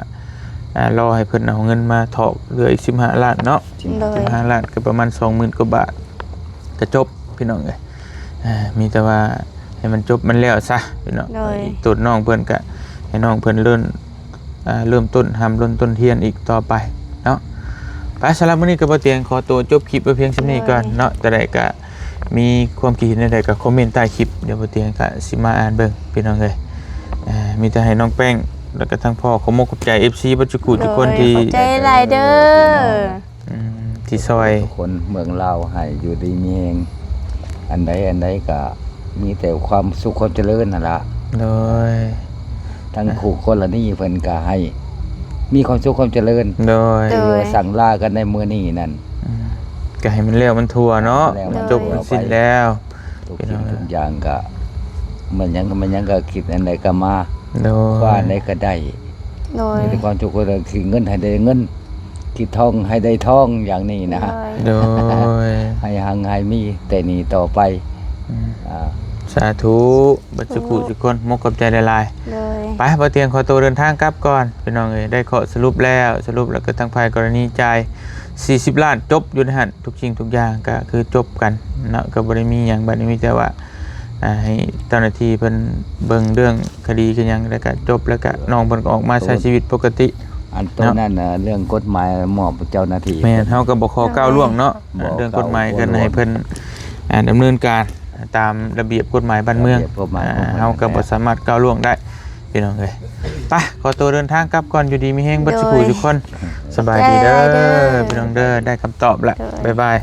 รอให้เพิ่นเอาเงินมาถอกเหลืออีก15ล้านเนาะ โดย 15ล้านก็ประมาณ 20,000 กว่าบาทก็จบพี่น้องเอ้ยมีแต่ว่าให้มันจบมันแล้วซะพี่น้อง โดย ตูดน้องเพิ่นก็ให้น้องเพิ่นเริ่มต้นทำต้นเทียนอีกต่อไปเนาะไปสำหรับมื้อนี้ก็บ่เตียงขอตัวจบคลิปไว้เพียงส่ำนี้ก่อนเนาะแต่ใดก็มีความคิดเห็นใดๆก็คอมเมนต์ใต้คลิปเดี๋ยวบ่เตียงก็สิมาอ่านเบิ่งพี่น้องเอ้ยมีแต่ให้น้องแป้งแล้วก็ทั้งพ่อขอมขอบใจ FC บัดจุกุทุกคนที่ ขอบใจหลายเด้อ ที่ซอย ทุกคนเมืองลาวให้อยู่ดีมีแรงอันใดก็มีแต่ความสุขความเจริญนั่นล่ะ โดย ทั้งคู่คนละนี่เพิ่นก็ให้ มีความสุขความเจริญ โดย โด ที่ว่าสั่งลากันในมื้อนี้นั่น ก็ให้มันแล้วมันทั่วเนาะ แล้วมัน จบมันสิ้นแล้ว ทุกสิ่งทุกอย่างก็มันยังก็คิดอันใดก็มา โดย ว่าอันใดก็ได้ โดย มีแต่ความสุขความเจริญคือเงินให้ได้เงินคิดทองให้ได้ทองอย่างนี้นะ โดย ให้หังให้มีแต่นี้ต่อไปอ่า สาธุบัจจุกุทุกคนมกกับใจหลาย โดย ๆไปบ่เตียงขอตัวเดินทางกลับก่อนพี่น้องเอ้ยได้ขอสรุปแล้วแล้วก็ทางภายกรณีจ่าย40 ล้านจบอยู่ในหั่นทุกสิ่งทุกอย่างก็คือจบกันเนาะก็บ่ได้มีหยังบัดนี้มีแต่ว่าให้เจ้าหน้าที่เพิ่นเบิ่งเรื่องคดีกันหยังแล้วก็จบแล้วก็น้องเพิ่นก็ออกมาใช้ชีวิตปกติ อันตัวนั้นน่ะเรื่องกฎหมายมอบเจ้าหน้าที่ แม่นเฮาก็บ่ขอก้าวล่วงเนาะ บ่ เรื่องกฎหมาย ก้าวล่วง กันให้เพิ่นดำเนินการตามระเบียบกฎหมายบ้านเมือง ระเบียบกฎหมายของเพิ่น เฮาก็บ่สามารถก้าวล่วงได้พี่น้องเอ้ยไปขอตัวเดินทางกลับก่อนอยู่ดีมีแฮงเบัดสุขทุกคนสบายดีเด้อพี่น้องเด้อได้คำตอบแล้วบ๊ายบาย